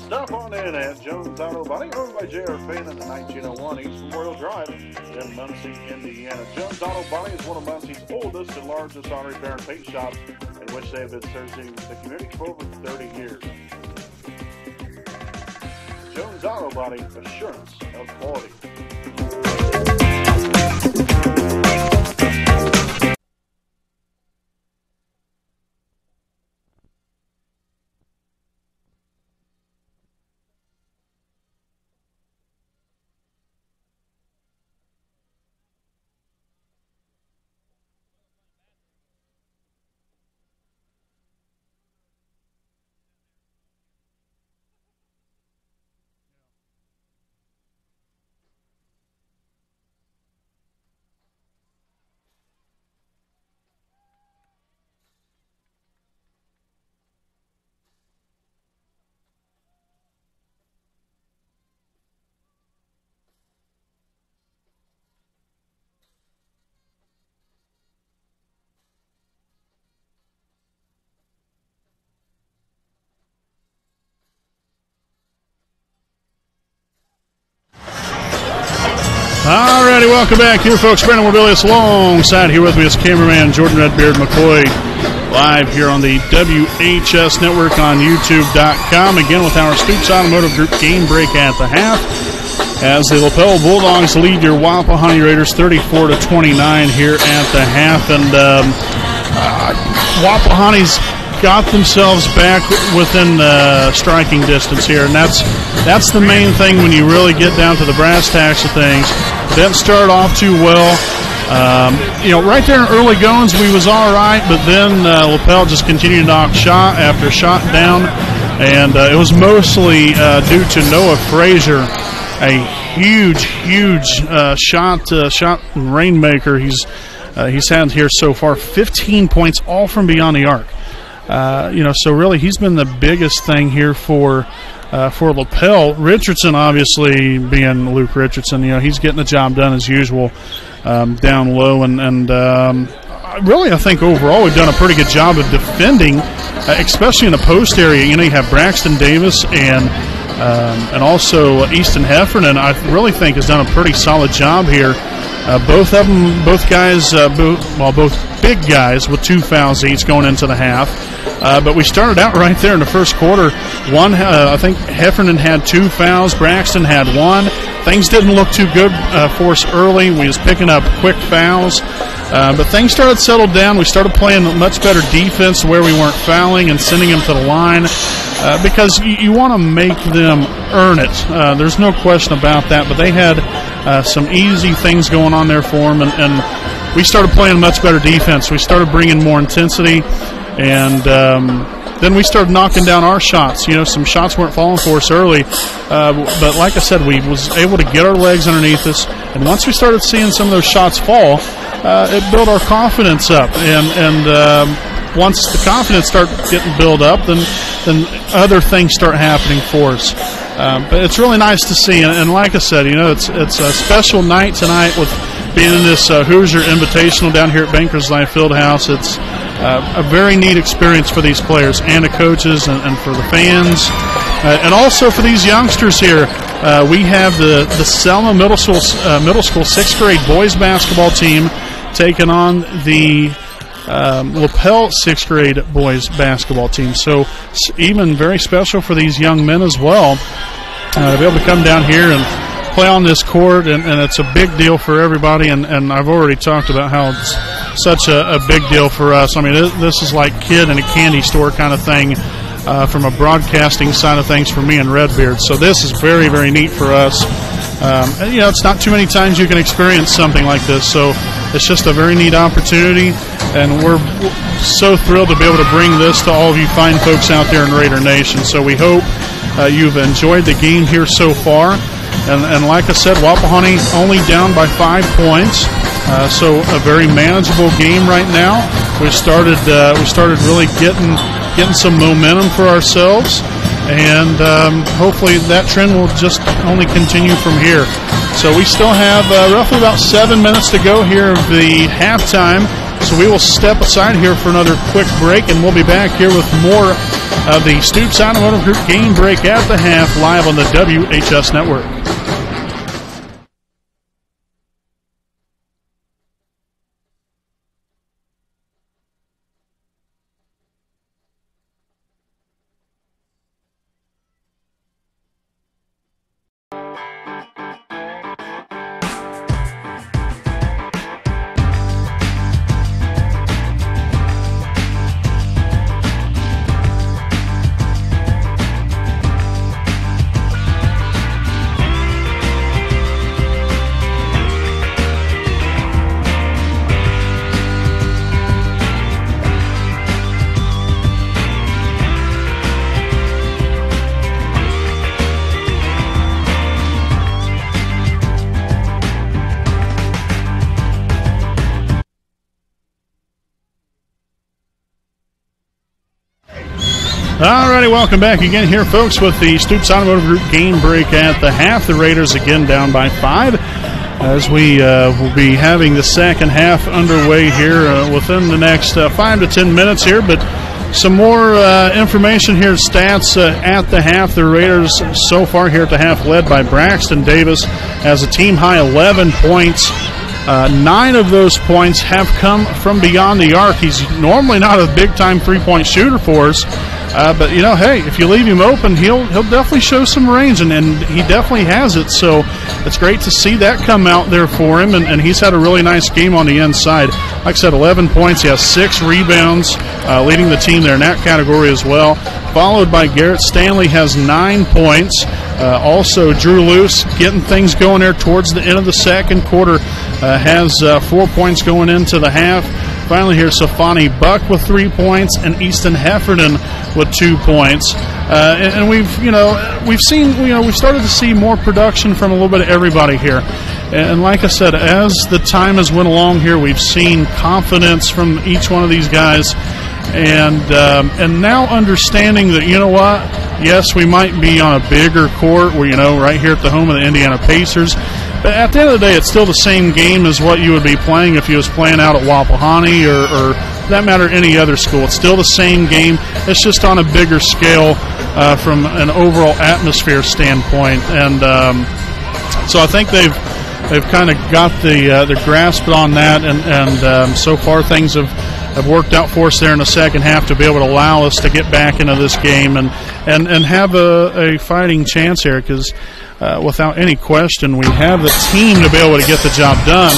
Stop on in at Jones Auto Body, owned by J.R. Payne in the 1901 East Memorial Drive in Muncie, Indiana. Jones Auto Body is one of Muncie's oldest and largest auto repair and paint shops, in which they have been serving the community for over 30 years. Jones Auto Body, assurance of quality. Alrighty, welcome back here, folks. Brandon Warbilius alongside here with me is cameraman Jordan Redbeard McCoy, live here on the WHS Network on YouTube.com. Again with our Stoops Automotive Group game break at the half, as the Lapel Bulldogs lead your Wapahani Raiders 34-29 here at the half. And Wapahani's got themselves back within striking distance here, and that's the main thing when you really get down to the brass tacks of things. Didn't start off too well. Right there in early goings, we was all right, but then Lapel just continued to knock shot after shot down, and it was mostly due to Noah Frazier, a huge shot rainmaker he's had here so far. 15 points, all from beyond the arc. So really he's been the biggest thing here for Lapel. Richardson, obviously being Luke Richardson, he's getting the job done as usual down low, and really I think overall we've done a pretty good job of defending, especially in the post area. You have Braxton Davis and also Easton Heffernan, I really think has done a pretty solid job here. Both big guys with 2 fouls each going into the half. But we started out right there in the first quarter. I think Heffernan had 2 fouls. Braxton had 1. Things didn't look too good for us early. We was picking up quick fouls. But things started to settle down. We started playing much better defense where we weren't fouling and sending them to the line, because you want to make them earn it. There's no question about that. But they had some easy things going on there for them, and we started playing much better defense. We started bringing more intensity, and then we started knocking down our shots. Some shots weren't falling for us early, but like I said, we was able to get our legs underneath us, and once we started seeing some of those shots fall, it built our confidence up, and once the confidence started getting built up, then other things start happening for us. But it's really nice to see, and like I said, it's a special night tonight with being in this Hoosier Invitational down here at Bankers Life Fieldhouse. It's a very neat experience for these players and the coaches and for the fans, and also for these youngsters here. We have the Selma Middle School 6th grade boys basketball team taking on the Lapel 6th grade boys basketball team. So even very special for these young men as well to be able to come down here and play on this court, and it's a big deal for everybody, and I've already talked about how it's such a big deal for us. I mean, this is like kid in a candy store kind of thing from a broadcasting side of things for me and Redbeard. So this is very, very neat for us. It's not too many times you can experience something like this, so it's just a very neat opportunity, and we're so thrilled to be able to bring this to all of you fine folks out there in Raider Nation. So we hope you've enjoyed the game here so far, and like I said, Wapahani only down by 5 points, so a very manageable game right now. We started really getting some momentum for ourselves, and hopefully that trend will just only continue from here. So we still have roughly about 7 minutes to go here of the halftime, so we will step aside here for another quick break, and we'll be back here with more of the Stoops Automotive Group Game Break at the Half live on the WHS Network. Alrighty, welcome back again here, folks, with the Stoops Automotive Group Game Break at the Half. The Raiders again down by 5 as we will be having the second half underway here within the next 5 to 10 minutes here. But some more information here, stats at the half. The Raiders so far here at the half led by Braxton Davis as a team-high 11 points. 9 of those points have come from beyond the arc. He's normally not a big-time three-point shooter for us. But, hey, if you leave him open, he'll definitely show some range, and he definitely has it. So it's great to see that come out there for him, and he's had a really nice game on the inside. Like I said, 11 points. He has 6 rebounds, leading the team there in that category as well. Followed by Garrett Stanley has 9 points. Also, Drew Luce getting things going there towards the end of the second quarter. Has 4 points going into the half. Finally here, Safani Buck with 3 points, and Easton Heffernan with 2 points. And we've started to see more production from a little bit of everybody here. And like I said, as the time has went along here, we've seen confidence from each one of these guys. And now understanding that, yes, we might be on a bigger court, right here at the home of the Indiana Pacers. But at the end of the day, it's still the same game as what you would be playing if you was playing out at Wapahani or for that matter, any other school. It's still the same game. It's just on a bigger scale from an overall atmosphere standpoint. And so I think they've kind of got the grasp on that. And so far things have worked out for us there in the second half to be able to allow us to get back into this game and have a fighting chance here, because without any question, we have the team to be able to get the job done.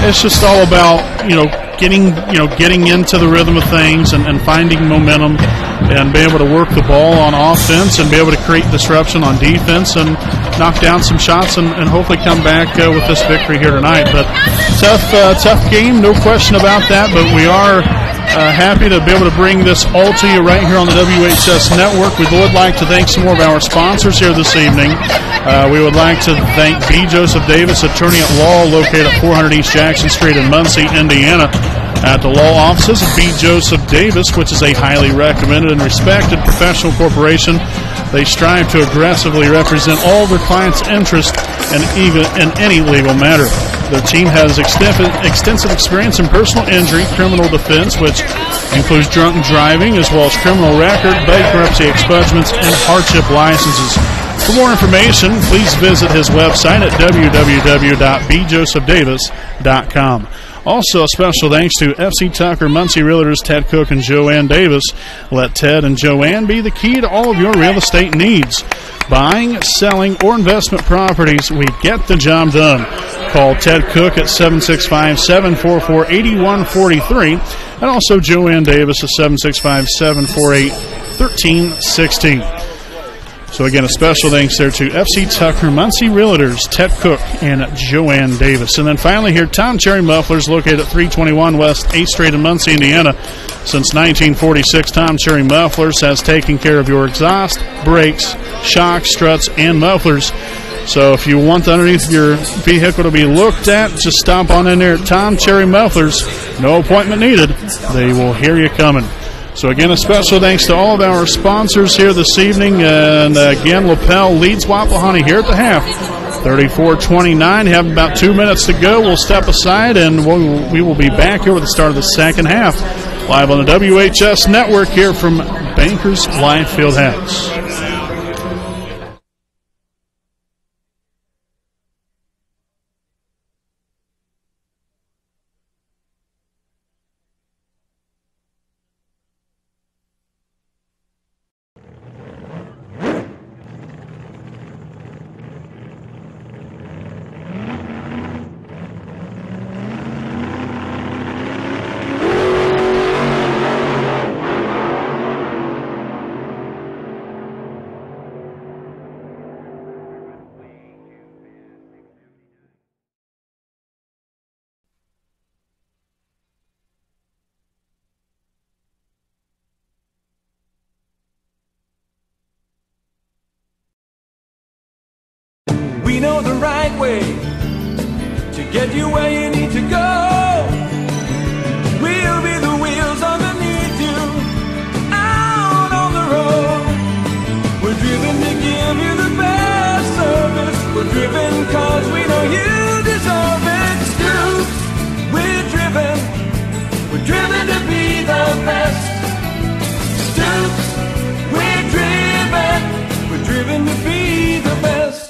It's just all about getting into the rhythm of things and finding momentum and be able to work the ball on offense and be able to create disruption on defense. And knock down some shots and hopefully come back with this victory here tonight. But tough game, no question about that. But we are happy to be able to bring this all to you right here on the WHS Network. We would like to thank some more of our sponsors here this evening. We would like to thank B. Joseph Davis, attorney at law, located at 400 East Jackson Street in Muncie, Indiana. At the law offices of B. Joseph Davis, which is a highly recommended and respected professional corporation. They strive to aggressively represent all their clients' interests in any legal matter. Their team has extensive experience in personal injury, criminal defense, which includes drunk driving, as well as criminal record, bankruptcy expungements, and hardship licenses. For more information, please visit his website at www.bjosephdavis.com. Also, a special thanks to FC Tucker, Muncie Realtors, Ted Cook, and Joanne Davis. Let Ted and Joanne be the key to all of your real estate needs. Buying, selling, or investment properties, we get the job done. Call Ted Cook at 765-744-8143, and also Joanne Davis at 765-748-1316. So again, a special thanks there to FC Tucker, Muncie Realtors, Ted Cook, and Joanne Davis. And then finally here, Tom Cherry Mufflers, located at 321 West 8th Street in Muncie, Indiana. Since 1946, Tom Cherry Mufflers has taken care of your exhaust, brakes, shocks, struts, and mufflers. So if you want underneath of your vehicle to be looked at, just stop on in there at Tom Cherry Mufflers. No appointment needed. They will hear you coming. So, again, a special thanks to all of our sponsors here this evening. And, again, Lapel leads Wapahani here at the half, 34-29. Have about 2 minutes to go. We'll step aside, and we will be back here with the start of the second half. Live on the WHS Network here from Bankers Live Fieldhouse. We know the right way to get you where you need to go. We'll be the wheels underneath you, out on the road. We're driven to give you the best service. We're driven cause we know you deserve it. Scoops, we're driven to be the best. Scoops, we're driven to be the best.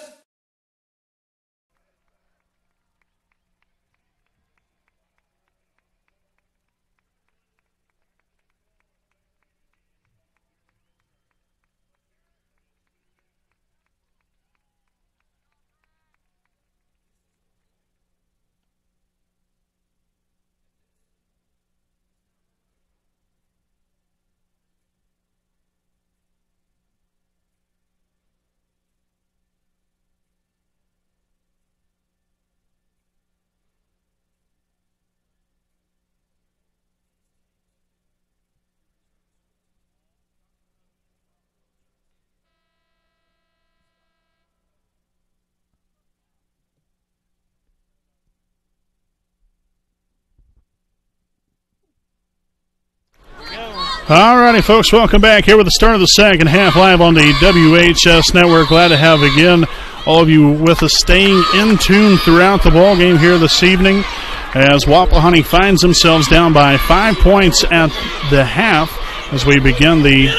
All righty, folks, welcome back here with the start of the second half live on the WHS Network. Glad to have, again, all of you with us staying in tune throughout the ball game here this evening as Wapahani finds themselves down by 5 points at the half as we begin the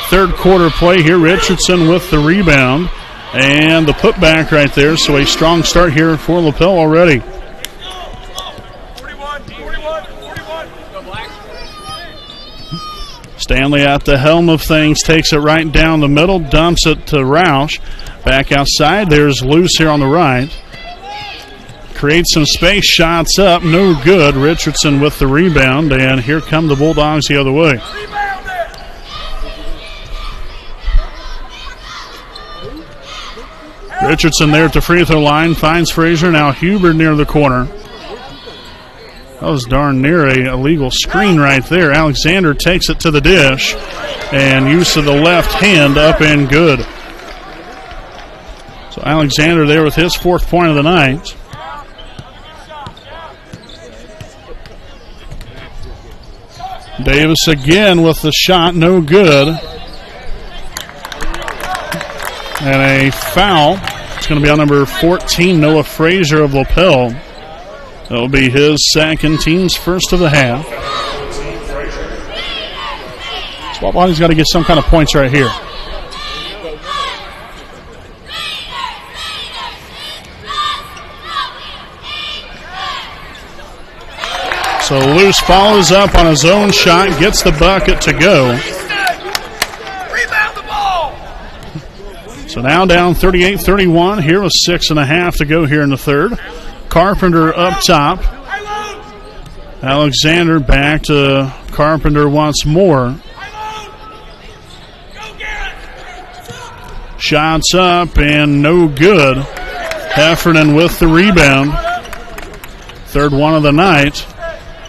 third quarter play here. Richardson with the rebound and the putback right there, so a strong start here for Lapel already. Stanley at the helm of things, takes it right down the middle, dumps it to Roush. Back outside, there's Luce here on the right. Creates some space, shots up, no good. Richardson with the rebound, and here come the Bulldogs the other way. Richardson there at the free throw line finds Frazier. Now Huber near the corner. That was darn near a illegal screen right there. Alexander takes it to the dish, and use of the left hand up and good. So Alexander there with his 4th point of the night. Davis again with the shot, no good. And a foul. It's going to be on number 14, Noah Frazier of Lapel. That'll be his second, team's first of the half. So Wapahani's got to get some kind of points right here. So Luce follows up on his own shot, gets the bucket to go. So now down 38-31 here with 6.5 to go here in the third. Carpenter up top. Alexander back to Carpenter once more. Shots up and no good. Heffernan with the rebound. Third one of the night.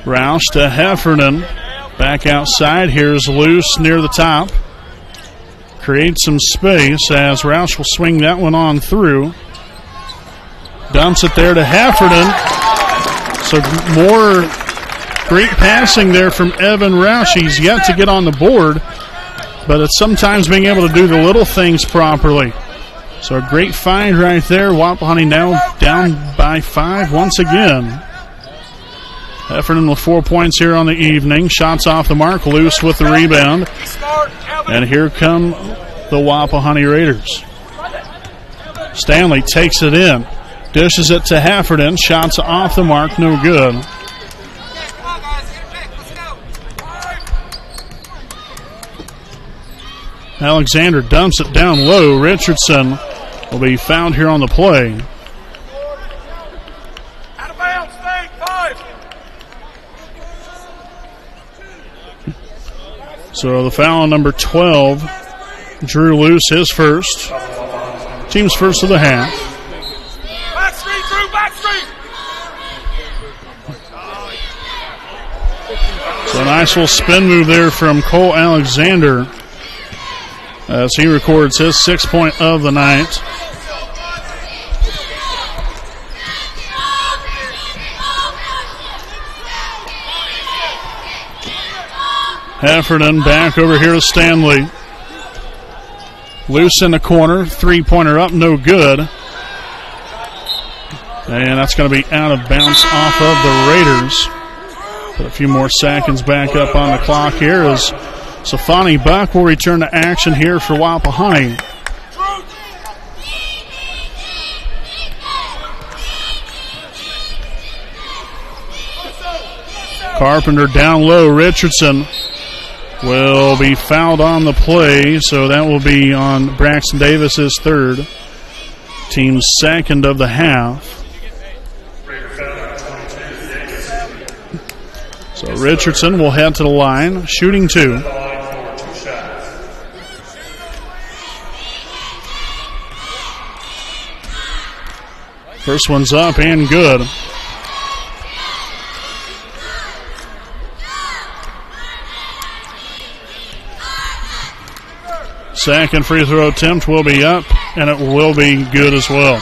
Roush to Heffernan. Back outside. Here's Luce near the top. Creates some space as Roush will swing that one on through. Dumps it there to Heffernan. So more great passing there from Evan Roush. He's yet to get on the board, but it's sometimes being able to do the little things properly. So a great find right there. Wapahani now down by 5 once again. Heffernan with 4 points here on the evening. Shots off the mark. Luce with the rebound. And here come the Wapahani Raiders. Stanley takes it in. Dishes it to Heffernan. Shots off the mark. No good. Alexander dumps it down low. Richardson will be fouled here on the play. Out of bounds, 5. So the foul on number 12. Drew Luce, his first. Team's first of the half. Back street, Drew, back street. So a nice little spin move there from Cole Alexander as he records his 6th point of the night. Heffernan back over here to Stanley. Luce in the corner, 3-pointer up, no good. And that's going to be out of bounds off of the Raiders. Put a few more seconds back up on the clock here as Safani Buck will return to action here for Wapahani. Carpenter down low. Richardson will be fouled on the play, so that will be on Braxton Davis's third. Team's second of the half. So Richardson will head to the line, shooting 2. First one's up and good. Second free throw attempt will be up, and it will be good as well.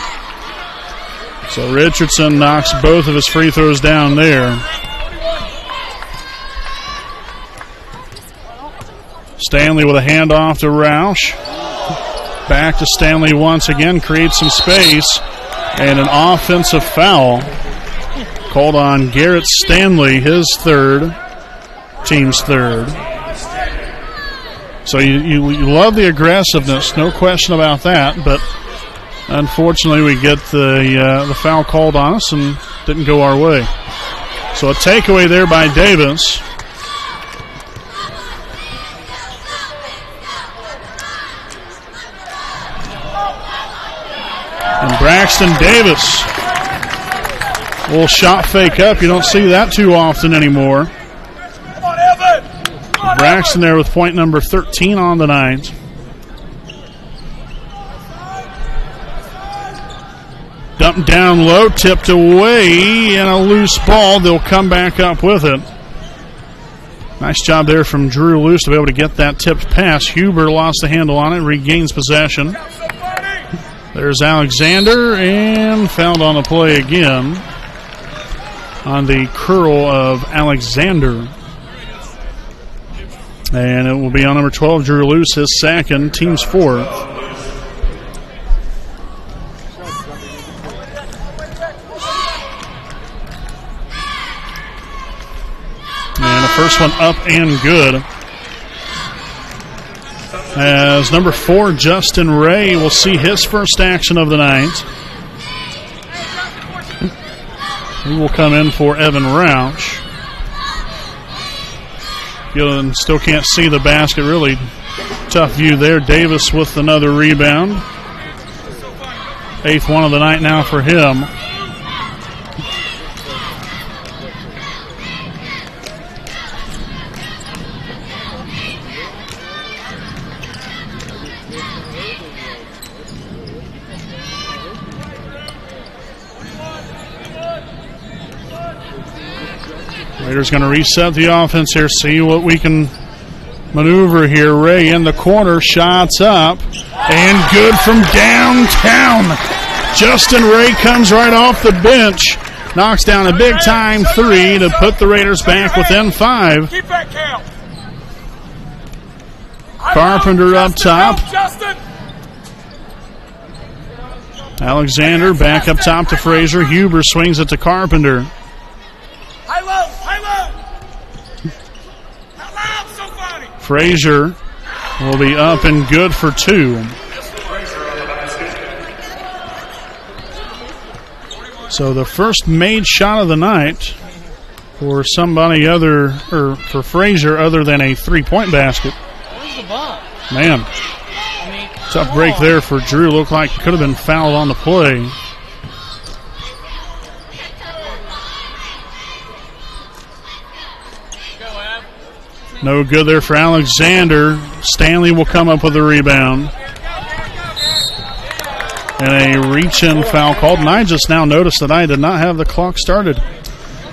So Richardson knocks both of his free throws down there. Stanley with a handoff to Roush. Back to Stanley once again, creates some space, and an offensive foul called on Garrett Stanley, his third, team's third. So you love the aggressiveness, no question about that, but unfortunately we get the foul called on us and didn't go our way. So a takeaway there by Davis. And Braxton Davis will shot fake up. You don't see that too often anymore. Braxton there with point number 13 on the night. Dumped down low, tipped away, and a loose ball. They'll come back up with it. Nice job there from Drew Luce to be able to get that tipped pass. Huber lost the handle on it, regains possession. There's Alexander, and fouled on the play again on the curl of Alexander. And it will be on number 12, Drew Luce, his second, team's fourth. And the first one up and good. As number 4, Justin Ray, will see his first action of the night. He will come in for Evan Rauch. You still can't see the basket. Really tough view there. Davis with another rebound. 8th one of the night now for him. Raiders going to reset the offense here, see what we can maneuver here. Ray in the corner, shots up, and good from downtown. Justin Ray comes right off the bench, knocks down a big-time 3 to put the Raiders back within 5. Keep that count. Carpenter up top. Alexander back up top to Frazier. Huber swings it to Carpenter. Frazier will be up and good for 2. So the first made shot of the night for somebody other, or for Frazier, other than a 3-point basket. Where's the ball? Man, tough break there for Drew. Looked like could have been fouled on the play. No good there for Alexander. Stanley will come up with a rebound. And a reach-in foul called. And I just now noticed that I did not have the clock started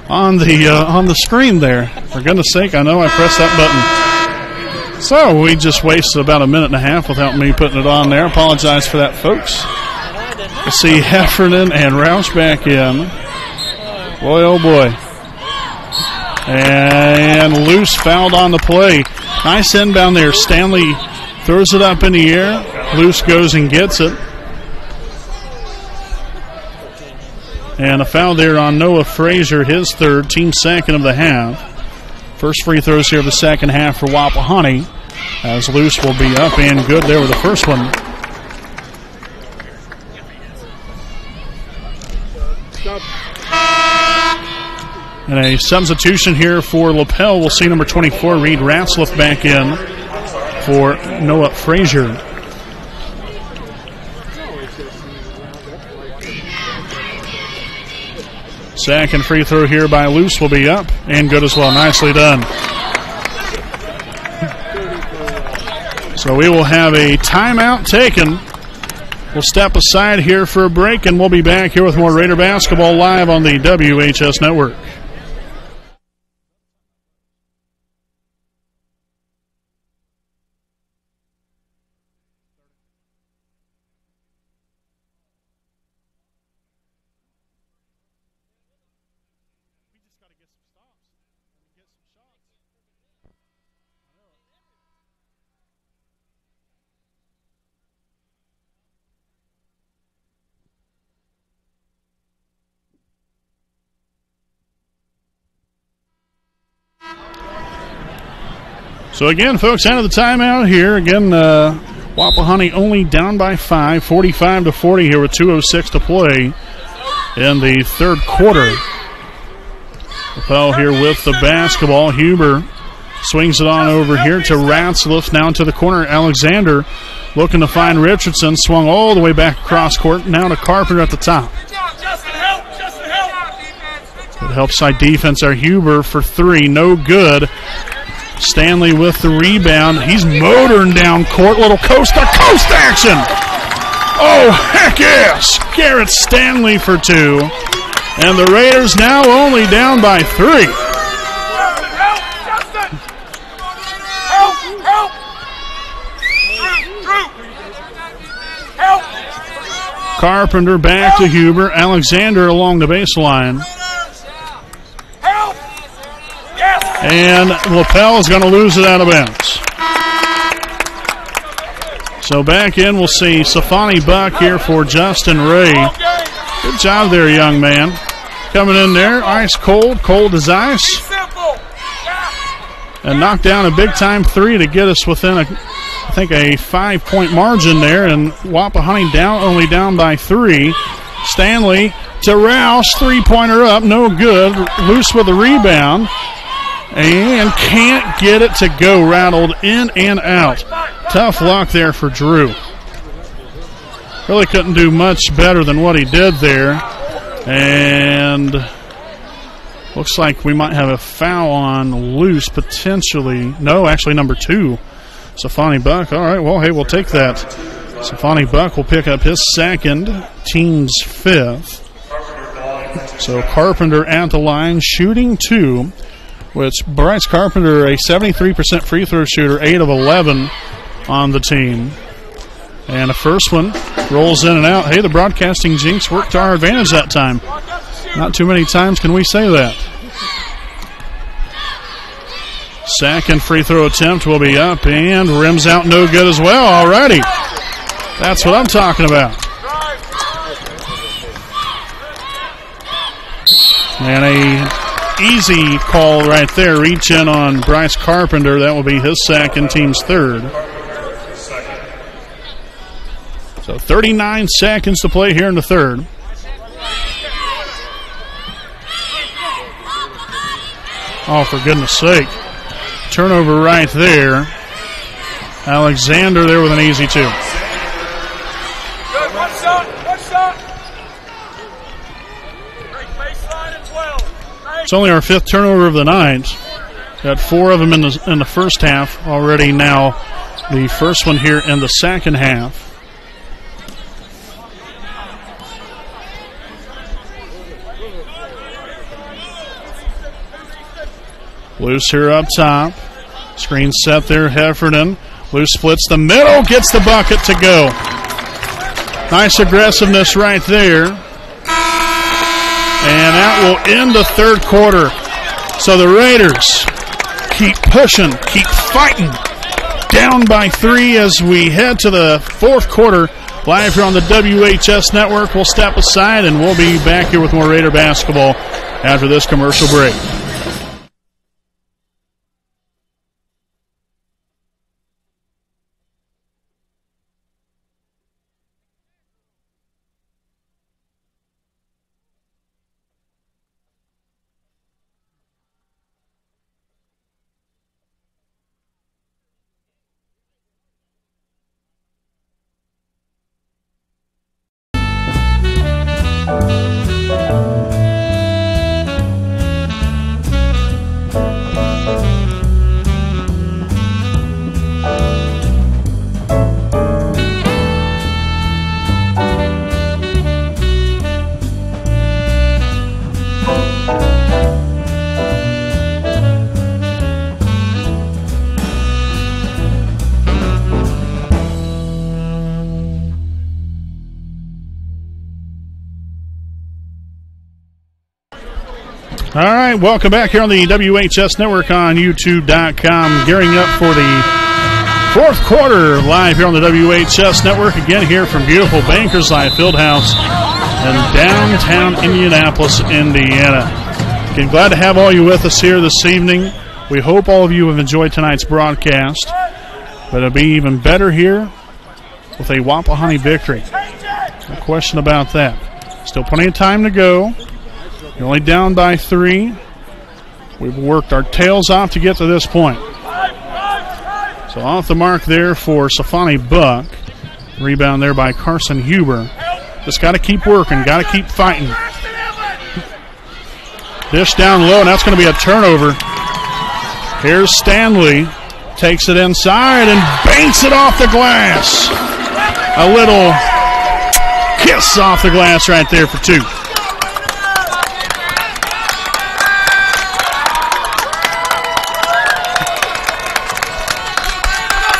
on the screen there. For goodness sake, I know I pressed that button. So we just wasted about a minute and a half without me putting it on there. Apologize for that, folks. We'll see Heffernan and Roush back in. Boy, oh boy. And Luce fouled on the play. Nice inbound there. Stanley throws it up in the air. Luce goes and gets it. And a foul there on Noah Frazier, his third, team second of the half. First free throws here of the second half for Wapahani, as Luce will be up and good there with the first one. And a substitution here for Lapel. We'll see number 24, Reed Ratzliff, back in for Noah Frazier. Second free throw here by Luce will be up and good as well. Nicely done. So we will have a timeout taken. We'll step aside here for a break, and we'll be back here with more Raider basketball live on the WHS Network. So again, folks, out of the timeout here. Again, Wapahani only down by 5, 45-40 here with 2:06 to play in the third quarter. Lapel here with the basketball. Huber swings it on over here to Ratzliff, now into the corner. Alexander looking to find Richardson, swung all the way back across court, now to Carpenter at the top. Good help side defense there. Huber for 3, no good. Stanley with the rebound. He's motoring down court. Little coast-to-coast action. Oh, heck yes! Garrett Stanley for 2. And the Raiders now only down by 3. Carpenter back to Huber. Alexander along the baseline. And Lapel is going to lose it out of bounds. So back in, we'll see Safani Buck here for Justin Ray. Good job there, young man. Coming in there, ice cold, cold as ice. And knocked down a big-time 3 to get us within, I think, a 5-point margin there. And Wapahani only down by 3. Stanley to Rouse, 3-pointer up, no good. Loose with the rebound. And can't get it to go. Rattled in and out. Tough luck there for Drew. Really couldn't do much better than what he did there. And looks like we might have a foul on Loose potentially. No, actually number 2. Safani Buck. All right, well, hey, we'll take that. Safani Buck will pick up his 2nd, team's 5th. So Carpenter at the line, shooting 2. Which Bryce Carpenter, a 73% free throw shooter, 8 of 11 on the team. And the first one rolls in and out. Hey, the broadcasting jinx worked to our advantage that time. Not too many times can we say that. 2nd free throw attempt will be up and rims out no good as well. Alrighty. That's what I'm talking about. And a easy call right there. Reach in on Bryce Carpenter. That will be his 2nd, team's 3rd. So 39 seconds to play here in the 3rd. Oh, for goodness sake. Turnover right there. Alexander there with an easy 2. Good, one shot. Baseline and 12. It's only our 5th turnover of the night. Got 4 of them in the first half already. Now the first one here in the second half. Loose here up top. Screen set there, Heffernan. Loose splits the middle, gets the bucket to go. Nice aggressiveness right there. And that will end the 3rd quarter. So the Raiders keep pushing, keep fighting. Down by 3 as we head to the 4th quarter. Live here on the WHS Network. We'll step aside and we'll be back here with more Raider basketball after this commercial break. All right, welcome back here on the WHS Network on YouTube.com. Gearing up for the 4th quarter live here on the WHS Network. Again here from beautiful Bankers Life Fieldhouse in downtown Indianapolis, Indiana. Again, glad to have all you with us here this evening. We hope all of you have enjoyed tonight's broadcast. But it'll be even better here with a Wapahani victory. No question about that. Still plenty of time to go. You're only down by 3. We've worked our tails off to get to this point. So off the mark there for Safani Buck. Rebound there by Carson Huber. Just got to keep working, got to keep fighting. Dish down low, and that's going to be a turnover. Here's Stanley. Takes it inside and banks it off the glass. A little kiss off the glass right there for two.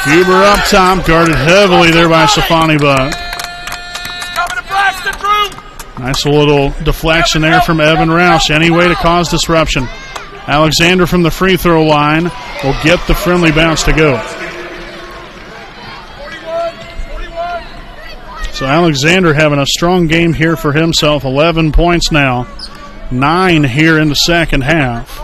Huber up top, guarded heavily there by Safani Buck. Nice little deflection there from Evan Roush. Any way to cause disruption. Alexander from the free throw line will get the friendly bounce to go. So Alexander having a strong game here for himself. 11 points now. 9 here in the second half.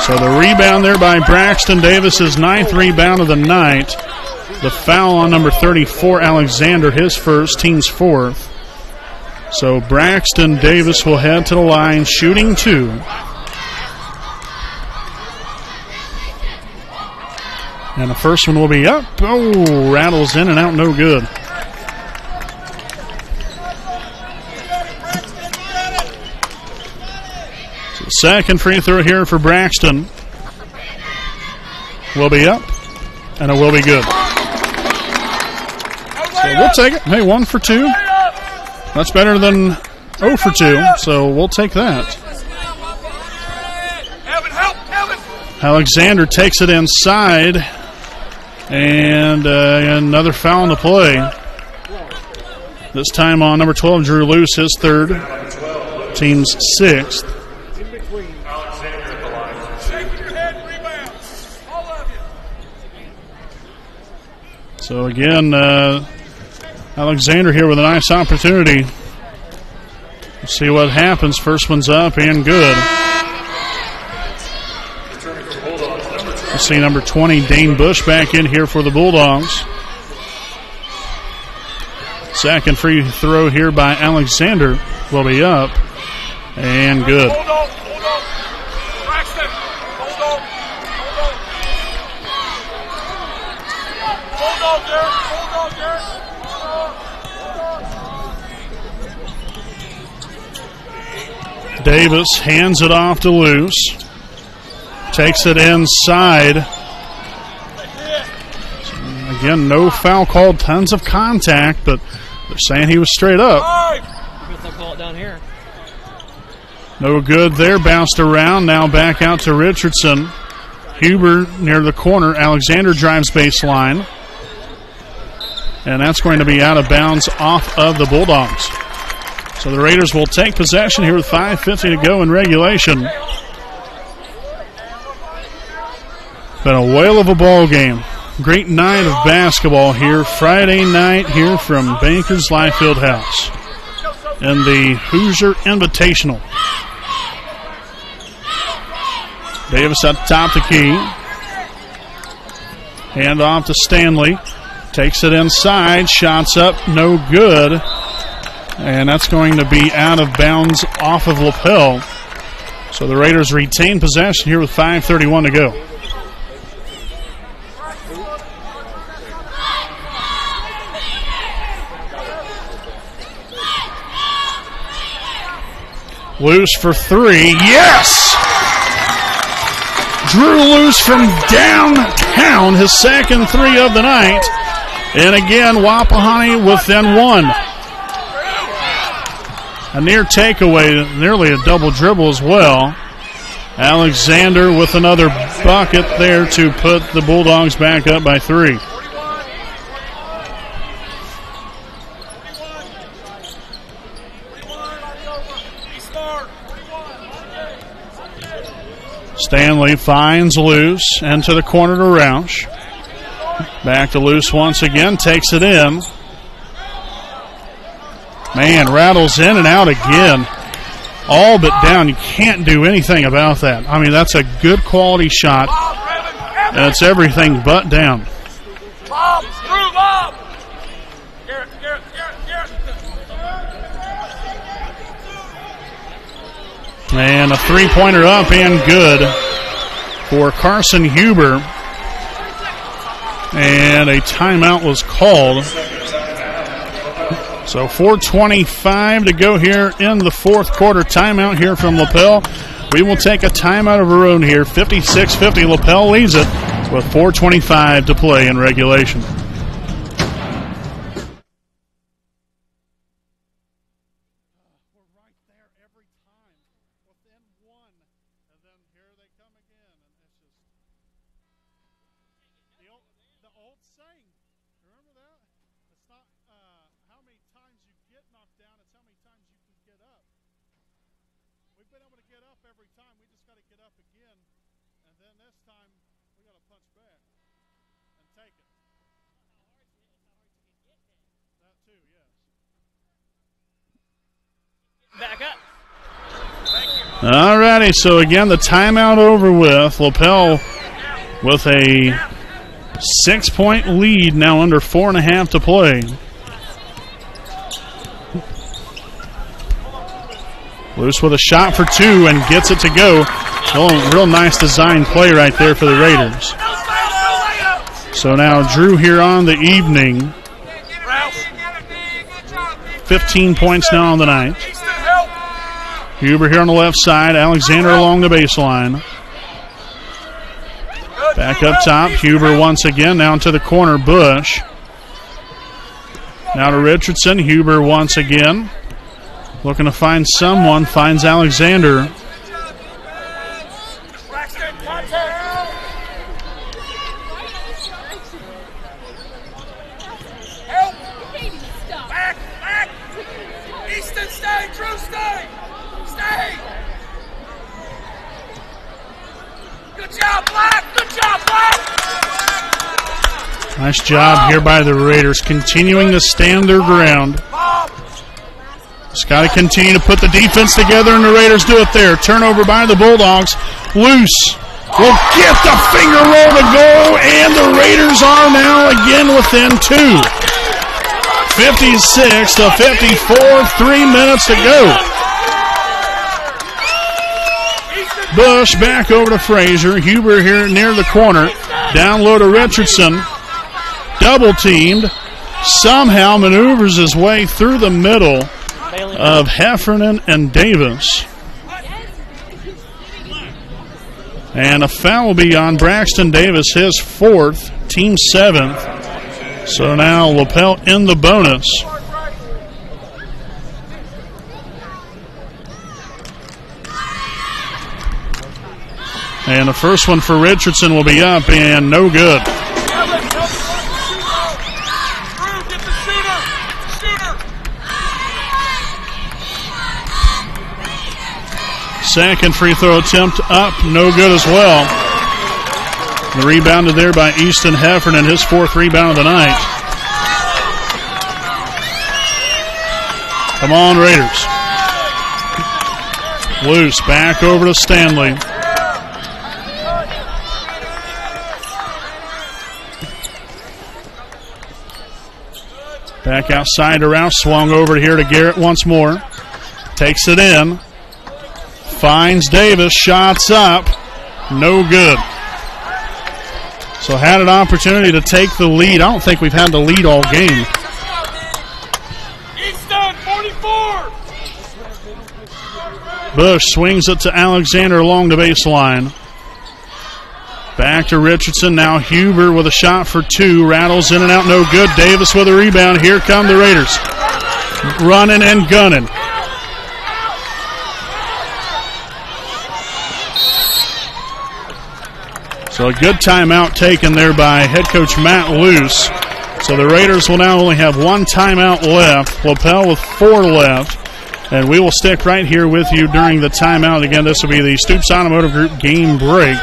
So the rebound there by Braxton Davis, his 9th rebound of the night. The foul on number 34, Alexander, his first, team's 4th. So Braxton Davis will head to the line, shooting 2. And the first one will be up. Oh, rattles in and out, no good. So the second free throw here for Braxton will be up, and it will be good. So we'll take it. Hey, 1 for 2. That's better than 0 for 2, so we'll take that. Alexander takes it inside, and another foul on the play. This time on number 12, Drew Luce, his 3rd, team's 6th. So again, Alexander here with a nice opportunity. We'll see what happens. First one's up and good. We'll see number 20, Dane Bush, back in here for the Bulldogs. Second free throw here by Alexander will be up and good. Davis hands it off to Luce. Takes it inside. Again, no foul called. Tons of contact, but they're saying he was straight up. They'll call it down here. No good there. Bounced around. Now back out to Richardson. Huber near the corner. Alexander drives baseline. And that's going to be out of bounds off of the Bulldogs. So the Raiders will take possession here with 5:50 to go in regulation. Been a whale of a ball game. Great night of basketball here. Friday night here from Bankers Life Fieldhouse in the Hoosier Invitational. Davis at the top of the key. Hand off to Stanley. Takes it inside. Shots up. No good. And that's going to be out of bounds off of Lapel. So the Raiders retain possession here with 5:31 to go. Luce for 3. Yes! Drew Luce from downtown, his second 3 of the night. And again, Wapahani within 1. A near takeaway, nearly a double dribble as well. Alexander with another bucket there to put the Bulldogs back up by 3. Stanley finds Luce into the corner to Roush. Back to Luce once again, takes it in. Man, rattles in and out again. All but down. You can't do anything about that. I mean, that's a good quality shot. And it's everything but down. And a three-pointer up and good for Carson Huber. And a timeout was called. So 4:25 to go here in the fourth quarter. Timeout here from Lapel. We will take a timeout of our own here. 56-50. Lapel leads it with 4:25 to play in regulation. Back up. All righty, so again, the timeout over with. Lapel with a 6-point lead, now under 4.5 to play. Luce with a shot for two and gets it to go. Real nice design play right there for the Raiders. So now Drew here on the evening. 15 points now on the night. Huber here on the left side. Alexander along the baseline. Back up top. Huber once again. Now into the corner. Bush. Now to Richardson. Huber once again. Looking to find someone. Finds Alexander. Nice job here by the Raiders, continuing to stand their ground. Just got to continue to put the defense together, and the Raiders do it there. Turnover by the Bulldogs. Loose will get the finger roll to go, and the Raiders are now again within two. 56-54, 3 minutes to go. Bush back over to Frazier. Huber here near the corner. Down low to Richardson. Double teamed. Somehow maneuvers his way through the middle of Heffernan and Davis. And a foul will be on Braxton Davis, his fourth, team seventh. So now Lapel in the bonus. And the first one for Richardson will be up and no good. Second free throw attempt up, no good as well. The rebounded there by Easton Heffernan, his fourth rebound of the night. Come on, Raiders. Loose, back over to Stanley. Back outside to Rouse, swung over here to Garrett once more. Takes it in. Finds Davis, shots up, no good. So had an opportunity to take the lead. I don't think we've had the lead all game. Easton, 44. Bush swings it to Alexander along the baseline. Back to Richardson, now Huber with a shot for two. Rattles in and out, no good. Davis with a rebound. Here come the Raiders. Running and gunning. So a good timeout taken there by head coach Matt Luce. So the Raiders will now only have one timeout left. Lapel with 4 left. And we will stick right here with you during the timeout. Again, this will be the Stoops Automotive Group game break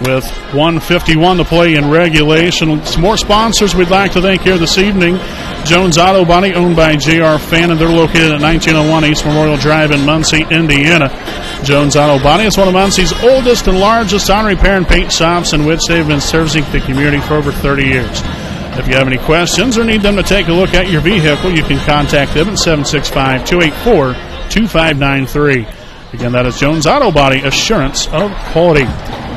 with 1:51 to play in regulation. Some more sponsors we'd like to thank here this evening. Jones Auto Body, owned by J.R. Fannin. They're located at 1901 East Memorial Drive in Muncie, Indiana. Jones Auto Body is one of Muncie's oldest and largest auto repair and paint shops, in which they've been servicing the community for over 30 years. If you have any questions or need them to take a look at your vehicle, you can contact them at 765-284-2593. Again, that is Jones Auto Body, assurance of quality.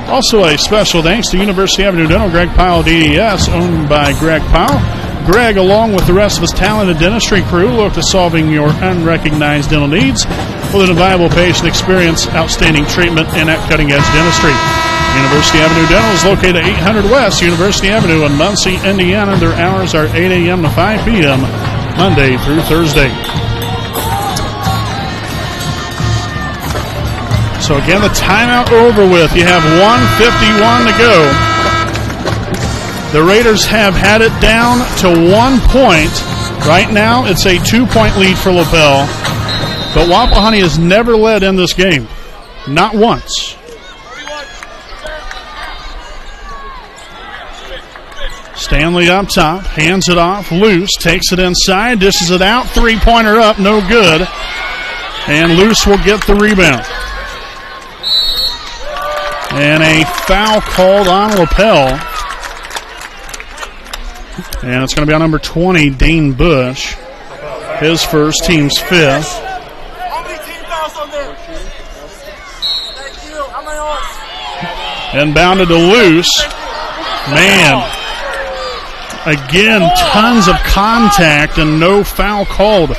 Also, a special thanks to University Avenue Dental, Greg Pyle DES, owned by Greg Pyle. Greg, along with the rest of his talented dentistry crew, look to solving your unrecognized dental needs. with an invaluable patient experience, outstanding treatment, and at cutting-edge dentistry. University Avenue Dental is located at 800 West University Avenue in Muncie, Indiana. Their hours are 8 a.m. to 5 p.m. Monday through Thursday. So again, the timeout over with. You have 1:51 to go. The Raiders have had it down to 1 point. Right now, it's a 2-point lead for Lapel. But Wapahani has never led in this game. Not once. Stanley up top, hands it off, loose, takes it inside, dishes it out, three-pointer up, no good. And Luce will get the rebound. And a foul called on Lapel. And it's going to be on number 20, Dane Bush. His first, team's fifth. How many team fouls on there? Thank you. How many on? Inbounded to Luce. Man. Again, tons of contact and no foul called.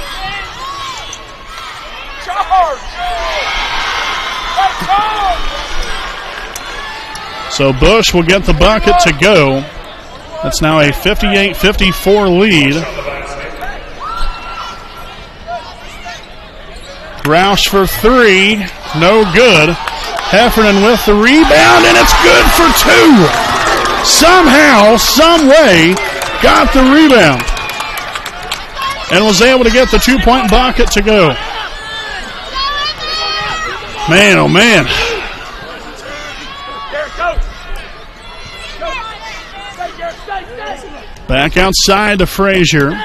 So Bush will get the bucket to go. That's now a 58-54 lead. Roush for three. No good. Heffernan with the rebound, and it's good for two. Somehow, some way, got the rebound and was able to get the 2-point bucket to go. Man, oh man. Back outside to Frazier.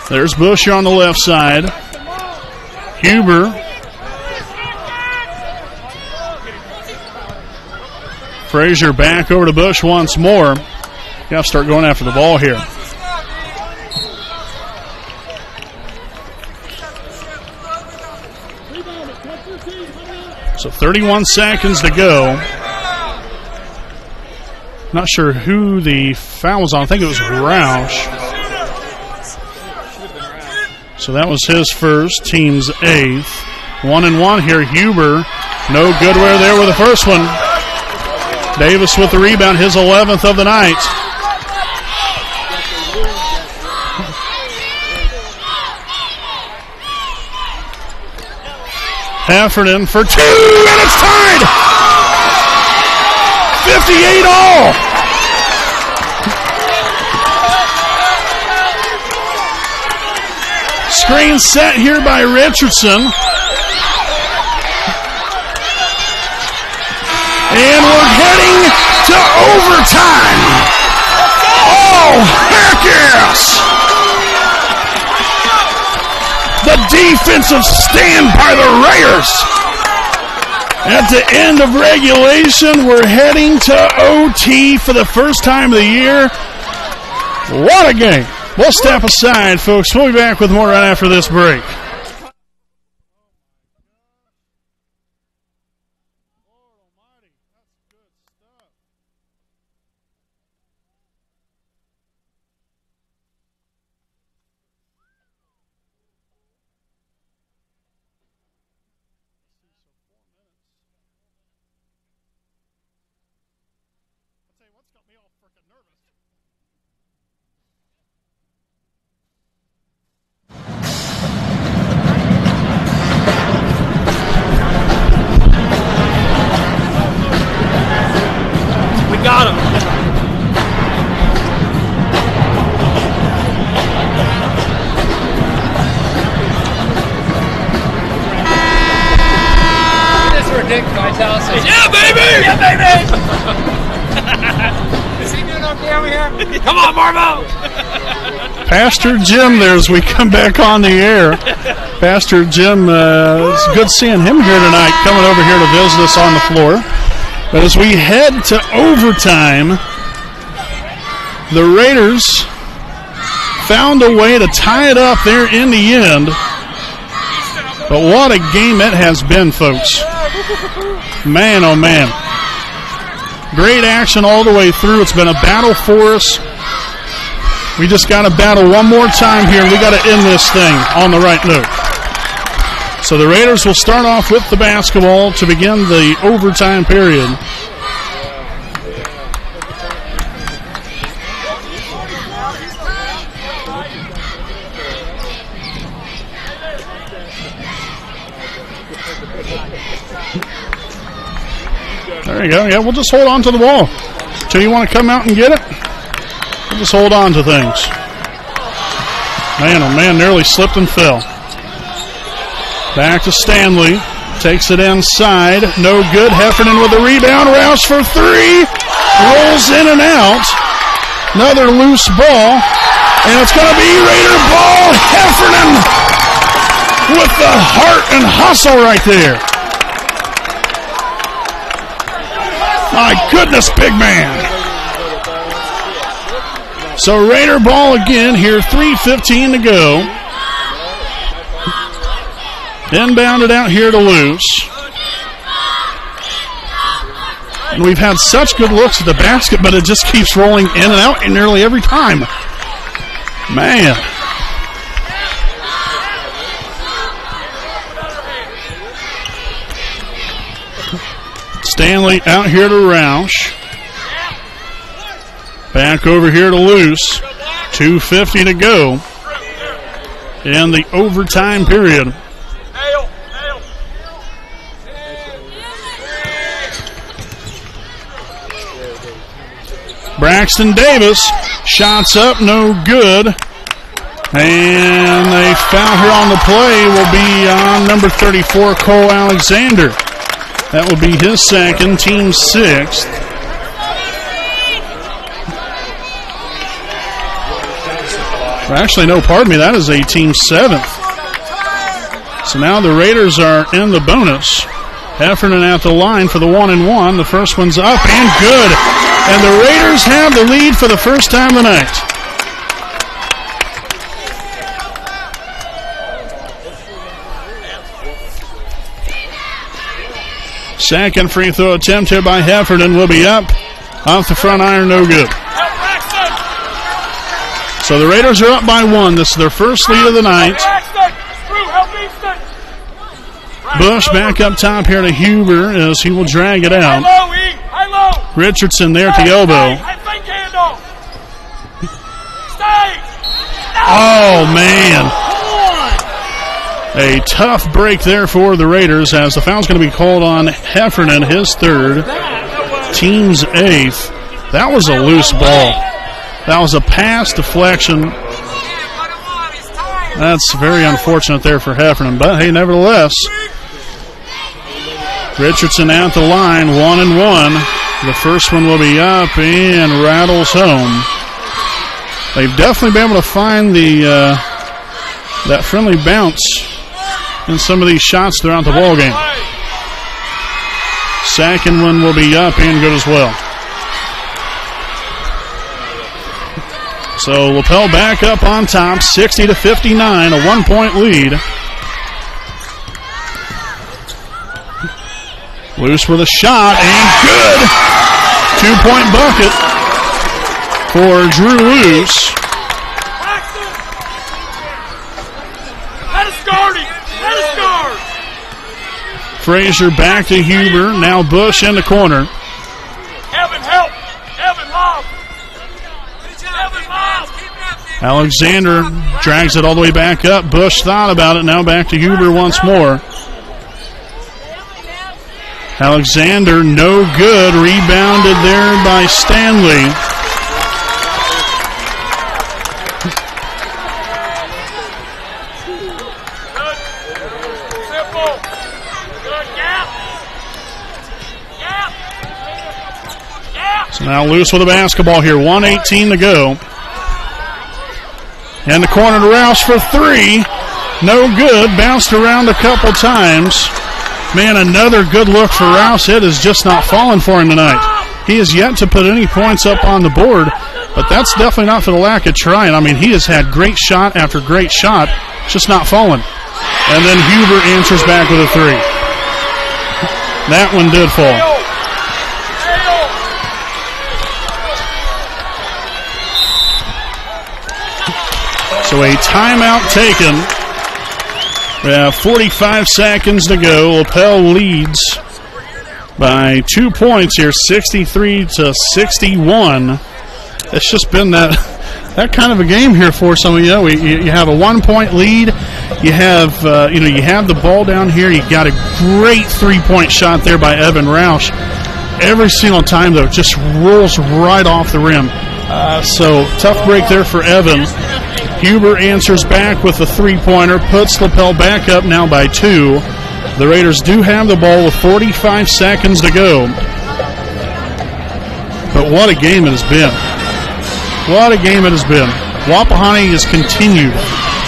There's Bush on the left side. Huber. Frazier back over to Bush once more. Got to start going after the ball here. So 31 seconds to go. Not sure who the foul was on. I think it was Roush. So that was his first, team's eighth. 1-1 here. Huber, no good there with the first one. Davis with the rebound, his 11th of the night. Heffernan for two, and it's tied! 58 all! Screen set here by Richardson. And we're heading to overtime. Oh, heck yes! The defensive stand by the Raiders. At the end of regulation, we're heading to OT for the first time of the year. What a game. We'll step aside, folks. We'll be back with more right after this break. Yeah, baby! Yeah, baby! Is he doing okay over here? Come on, Marvo! Pastor Jim there as we come back on the air. Pastor Jim, it's good seeing him here tonight, coming over here to visit us on the floor. But as we head to overtime, the Raiders found a way to tie it up there in the end. But what a game it has been, folks. Man, oh man. Great action all the way through. It's been a battle for us. We just got to battle one more time here. We got to end this thing on the right note. So the Raiders will start off with the basketball to begin the overtime period. There you go. Yeah, we'll just hold on to the ball. So you want to come out and get it? We'll just hold on to things. Man, oh man, nearly slipped and fell. Back to Stanley. Takes it inside. No good. Heffernan with the rebound. Rouse for three. Rolls in and out. Another loose ball. And it's going to be Raider ball. Heffernan with the heart and hustle right there. My goodness, big man. So Raider ball again here, 3:15 to go. Inbounded out here to Luce. And we've had such good looks at the basket, but it just keeps rolling in and out nearly every time. Man. Stanley out here to Roush. Back over here to Luce. 2:50 to go in the overtime period. Braxton Davis, shots up, no good. And a foul here on the play will be on number 34, Cole Alexander. That will be his second, team sixth. Actually, no, pardon me, that is a team seventh. So now the Raiders are in the bonus. Heffernan at the line for the 1-and-1. The first one's up and good. And the Raiders have the lead for the first time tonight. Second free throw attempt here by Heffernan will be up. Off the front iron, no good. So the Raiders are up by one. This is their first lead of the night. Bush back up top here to Huber as he will drag it out. Richardson there at the elbow. Oh, man. A tough break there for the Raiders as the foul's going to be called on Heffernan, his third, team's eighth. That was a loose ball. That was a pass deflection. That's very unfortunate there for Heffernan, but hey, nevertheless, Richardson at the line, 1-and-1. The first one will be up and rattles home. They've definitely been able to find the that friendly bounce in some of these shots throughout the ball game. Second one will be up and good as well. So Lapel back up on top, 60-59, a 1-point lead. Luce with a shot and good. 2-point bucket for Drew Luce. Frazier back to Huber. Now Bush in the corner. Evan, help! Evan, lob! Evan, lob! Alexander drags it all the way back up. Bush thought about it. Now back to Huber once more. Alexander, no good. Rebounded there by Stanley. So now Luce with the basketball here. 1:18 to go. In the corner to Rouse for three. No good. Bounced around a couple times. Man, another good look for Rouse. It is just not falling for him tonight. He has yet to put any points up on the board, but that's definitely not for the lack of trying. I mean, he has had great shot after great shot, just not falling. And then Huber answers back with a three. That one did fall. So a timeout taken We have 45 seconds to go. Lapel leads by 2 points here, 63-61. It's just been that kind of a game here for some of you. You have a 1 point lead. You have you have the ball down here. You got a great 3-point shot there by Evan Roush. Every single time though, just rolls right off the rim. So tough break there for Evan. Huber answers back with a 3-pointer, puts Lapel back up now by 2. The Raiders do have the ball with 45 seconds to go. But what a game it has been. What a game it has been. Wapahani has continued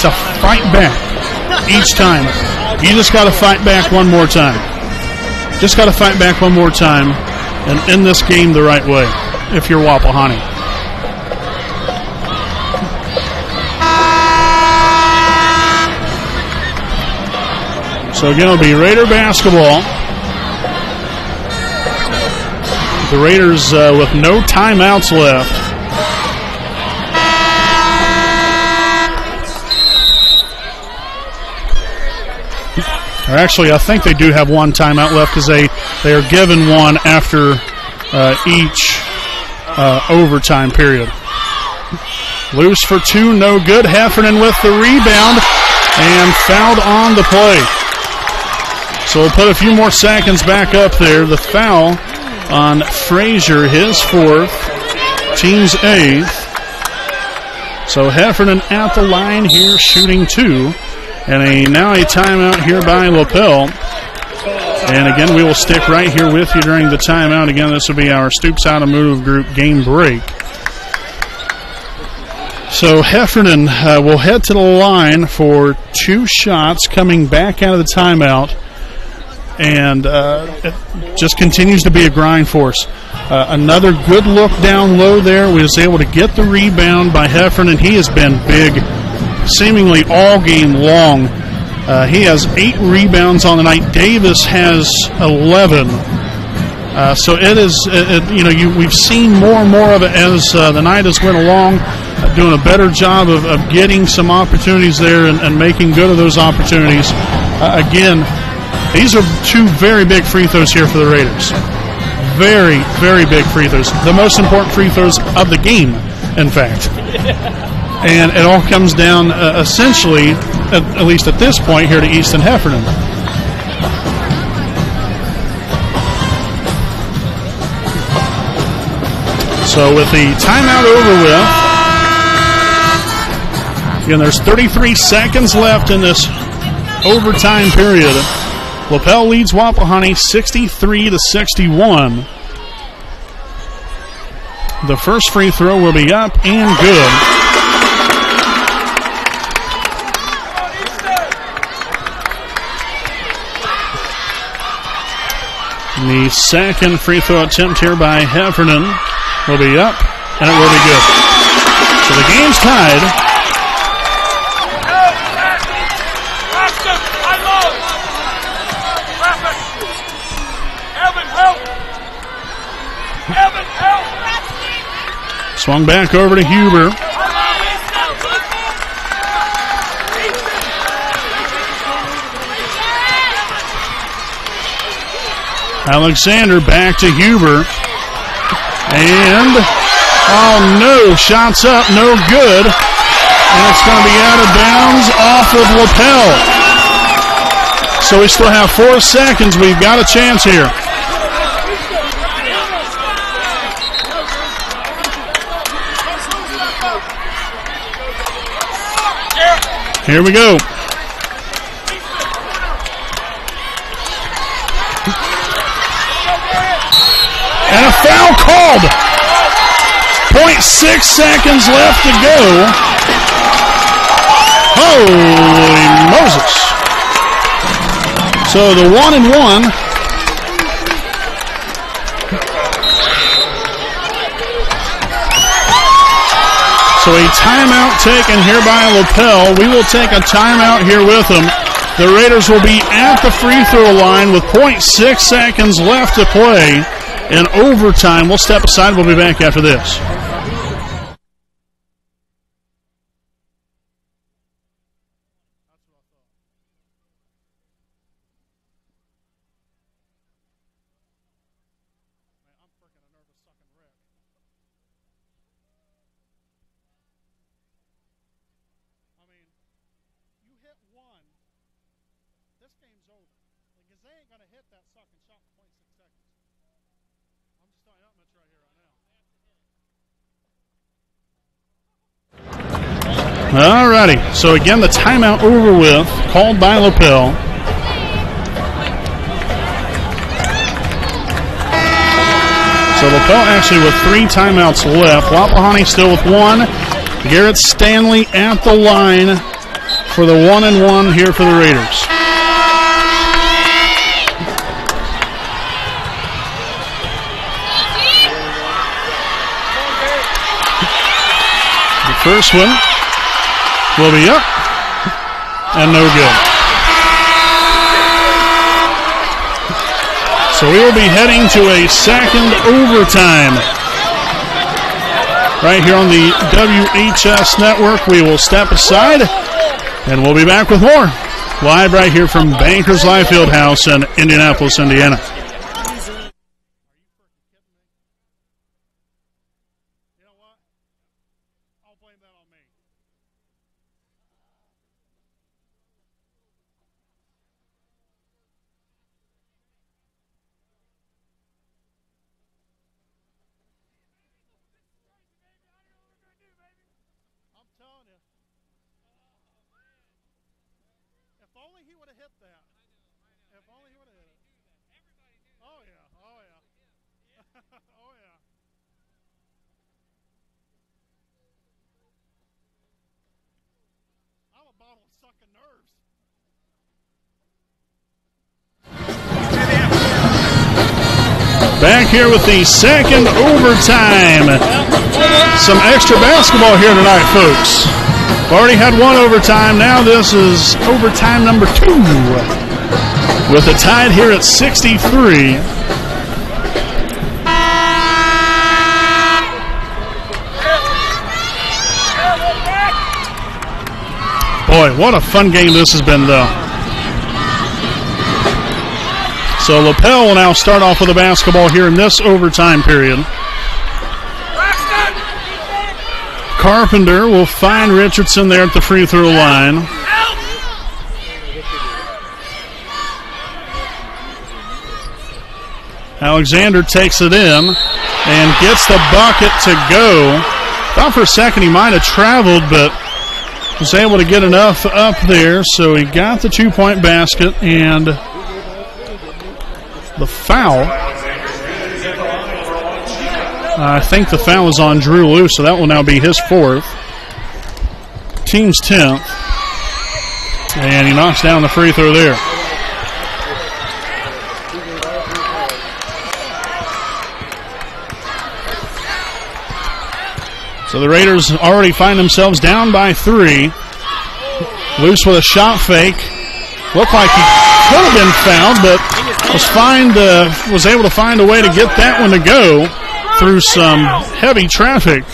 to fight back each time. You just got to fight back one more time. Just got to fight back one more time and end this game the right way if you're Wapahani. So again, it'll be Raider basketball. The Raiders with no timeouts left. Or actually, I think they do have one timeout left because they are given one after each overtime period. Loose for 2, no good. Heffernan with the rebound and fouled on the play. So we'll put a few more seconds back up there. The foul on Frazier, his 4th, team's 8th. So Heffernan at the line here, shooting 2. And now a timeout here by Lapel. And again, we will stick right here with you during the timeout. Again, this will be our Stoops Automotive Group game break. So Heffernan will head to the line for 2 shots coming back out of the timeout. And it just continues to be a grind for us. Another good look down low there. We was able to get the rebound by Heffernan. He has been big seemingly all game long. He has 8 rebounds on the night. Davis has 11. So it is, we've seen more and more of it as the night has went along, doing a better job of getting some opportunities there and making good of those opportunities. Again, these are 2 very big free throws here for the Raiders. Very, very big free throws. The most important free throws of the game, in fact. And it all comes down essentially, at least at this point, here to Easton Heffernan. So with the timeout over with, again, there's 33 seconds left in this overtime period. Lapel leads Wapahani 63-61. The first free throw will be up and good. The second free throw attempt here by Heffernan will be up, and it will be good. So the game's tied. Swung back over to Huber. Alexander back to Huber. And, oh no, shots up, no good. And it's going to be out of bounds off of Lapel. So we still have 4 seconds. We've got a chance here. Here we go. And a foul called. 0.6 seconds left to go. Holy Moses. So the 1-and-1. So a timeout taken here by Lapel. We will take a timeout here with them. The Raiders will be at the free throw line with 0.6 seconds left to play in overtime. We'll step aside. We'll be back after this. they ain't going to hit that sucking shot in 26 seconds. I'm just telling you that much right here, right now. All righty. So, again, the timeout over with, called by Lapel. So Lapel actually with 3 timeouts left. Wapahani still with 1. Garrett Stanley at the line for the 1-and-1 here for the Raiders. The first one will be up and no good. So we will be heading to a second overtime. Right here on the WHS network, we will step aside and we'll be back with more. Live right here from Bankers Live Fieldhouse in Indianapolis, Indiana. You know what? I'll blame that on me. I'm telling you. If only he would have hit that. If only he would have hit it. Oh, yeah. Oh, yeah. Oh, yeah. I'm a bottle of sucking nerves. Back here with the second overtime. Some extra basketball here tonight, folks. Already had 1 overtime. Now this is overtime number 2. With the tide here at 63. Boy, what a fun game this has been, though. So Lapel will now start off with the basketball here in this overtime period. Carpenter will find Richardson there at the free throw line. Alexander takes it in and gets the bucket to go. Thought for a second he might have traveled, but was able to get enough up there, so he got the 2-point basket and the foul. I think the foul is on Drew Luce, so that will now be his 4th. Team's 10th. And he knocks down the free throw there. So the Raiders already find themselves down by 3. Luce with a shot fake. Looked like he could have been fouled, but was able to find a way to get that one to go through some heavy traffic.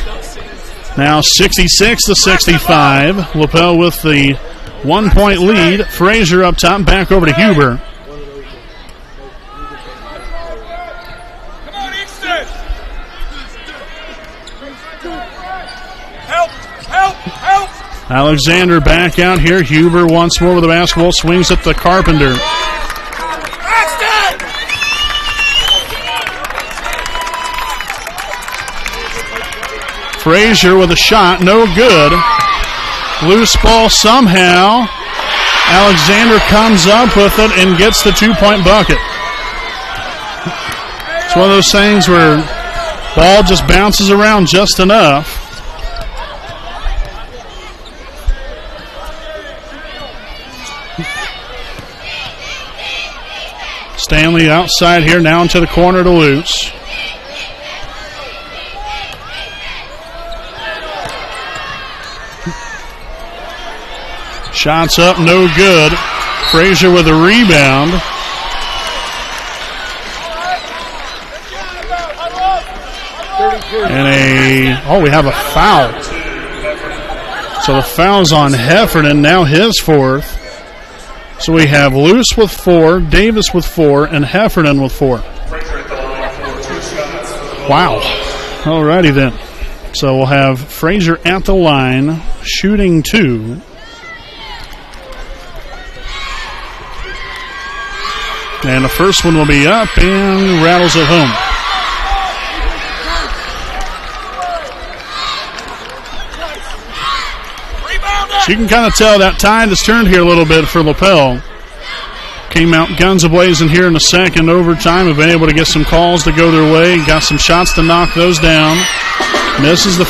Now 66-65. Lapel with the 1-point lead. Frazier up top, back over to Huber. Come on, Easton! Help! Help! Help! Alexander back out here. Huber once more with the basketball. Swings at the Carpenter. Frazier with a shot, no good. Loose ball somehow. Alexander comes up with it and gets the 2-point bucket. It's one of those things where ball just bounces around just enough. Stanley outside here, now into the corner to Luce. Shots up, no good. Frazier with a rebound. And we have a foul. So the foul's on Heffernan, now his 4th. So we have Luce with 4, Davis with 4, and Heffernan with 4. Wow. Alrighty then. So we'll have Frazier at the line, shooting 2. And the first one will be up and rattles it home. So you can kind of tell that tide has turned here a little bit for Lapel. Came out guns a-blazing here in the second overtime. Have been able to get some calls to go their way. Got some shots to knock those down. Misses the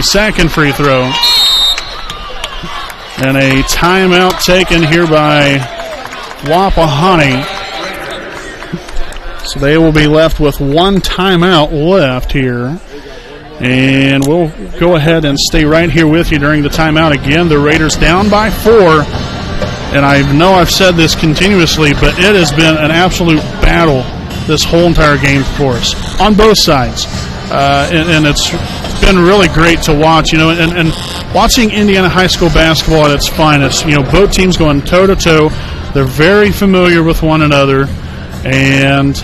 second free throw. And a timeout taken here by Wapahani. So they will be left with one timeout left here. And we'll go ahead and stay right here with you during the timeout again. The Raiders down by 4. And I know I've said this continuously, but it has been an absolute battle this whole entire game for us on both sides. And it's been really great to watch, and watching Indiana high school basketball at its finest. Both teams going toe-to-toe. They're very familiar with one another. And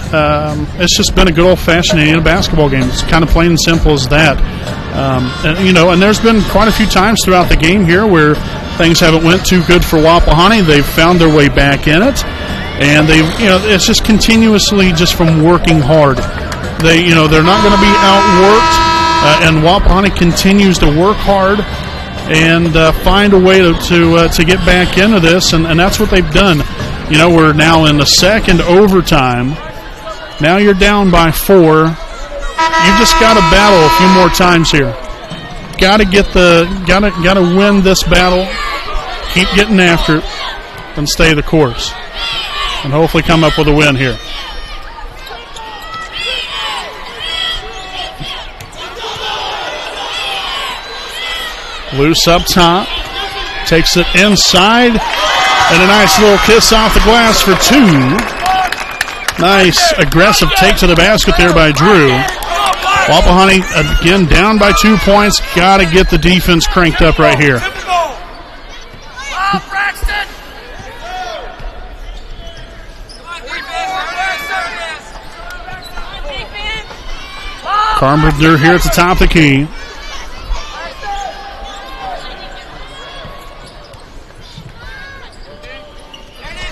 it's just been a good old-fashioned Indiana basketball game. It's kind of plain and simple as that. And there's been quite a few times throughout the game here where things haven't went too good for Wapahani. They've found their way back in it, and it's just continuously just from working hard. They're not going to be outworked, and Wapahani continues to work hard and find a way to get back into this, and that's what they've done. We're now in the second overtime. Now you're down by 4. You've just got to battle a few more times here. Got to win this battle. Keep getting after it and stay the course, and hopefully come up with a win here. Loose up top, takes it inside, and a nice little kiss off the glass for 2. Nice aggressive take to the basket there by Drew. Wapahani again down by 2 points. Got to get the defense cranked up right here. Carpenter here at the top of the key.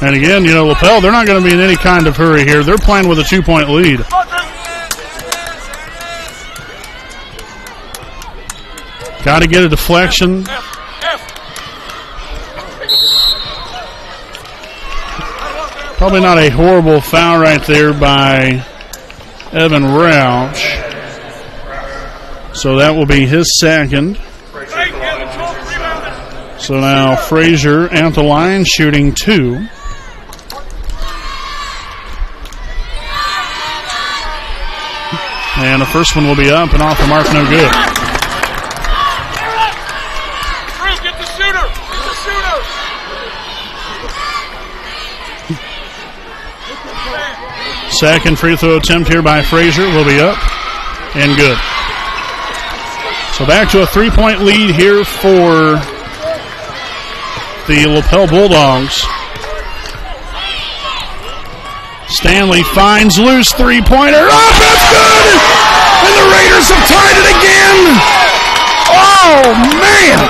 And again, Lapel, they're not going to be in any kind of hurry here. They're playing with a 2-point lead. Got to get a deflection. Probably not a horrible foul right there by Evan Rauch. So that will be his second. So now Frazier at the line shooting 2. And the first one will be up and off the mark, no good. Get the shooter! Get the shooter! Second free throw attempt here by Frazier will be up and good. So back to a 3-point lead here for the Lapel Bulldogs. Stanley finds loose three-pointer. Oh, that's good! And the Raiders have tied it again! Oh, man!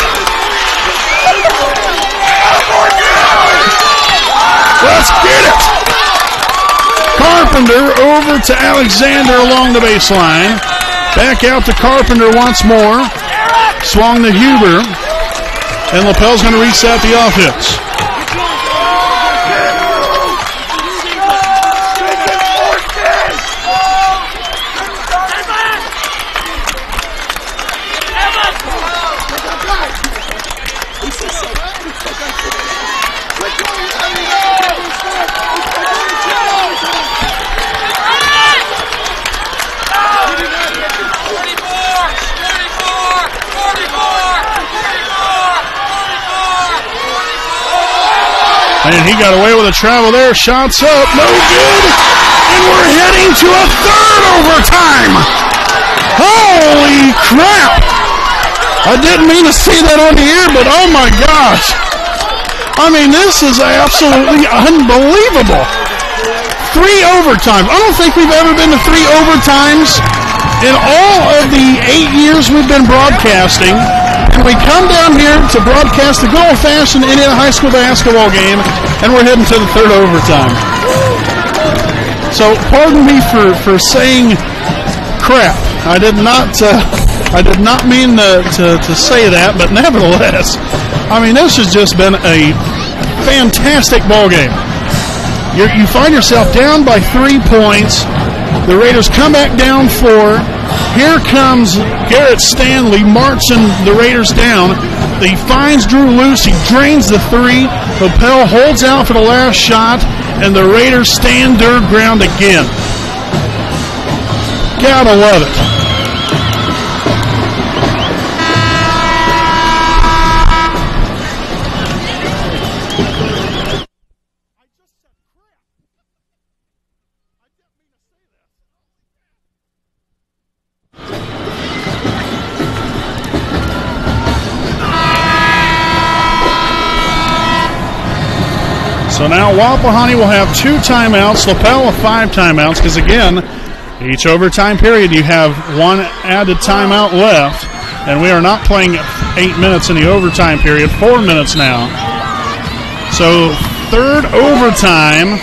Let's get it! Carpenter over to Alexander along the baseline. Back out to Carpenter once more. Swung to Huber. And Lapel's going to reset the offense. And he got away with a travel there. Shots up. No good. And we're heading to a third overtime. Holy crap. I didn't mean to say that on the air, but oh my gosh. I mean, this is absolutely unbelievable. 3 overtimes. I don't think we've ever been to 3 overtimes in all of the 8 years we've been broadcasting. And we come down here to broadcast the good old-fashioned Indiana high school basketball game, and we're heading to the third overtime. So pardon me for saying crap. I did not mean to say that, but nevertheless, I mean, this has just been a fantastic ball game. You find yourself down by 3 points. The Raiders come back down 4. Here comes Garrett Stanley marching the Raiders down. He finds Drew loose. He drains the 3. Lapel holds out for the last shot, and the Raiders stand their ground again. Gotta love it. So now Wapahani will have 2 timeouts, Lapel with 5 timeouts, because again, each overtime period you have 1 added timeout left, and we are not playing 8 minutes in the overtime period, 4 minutes now. So third overtime.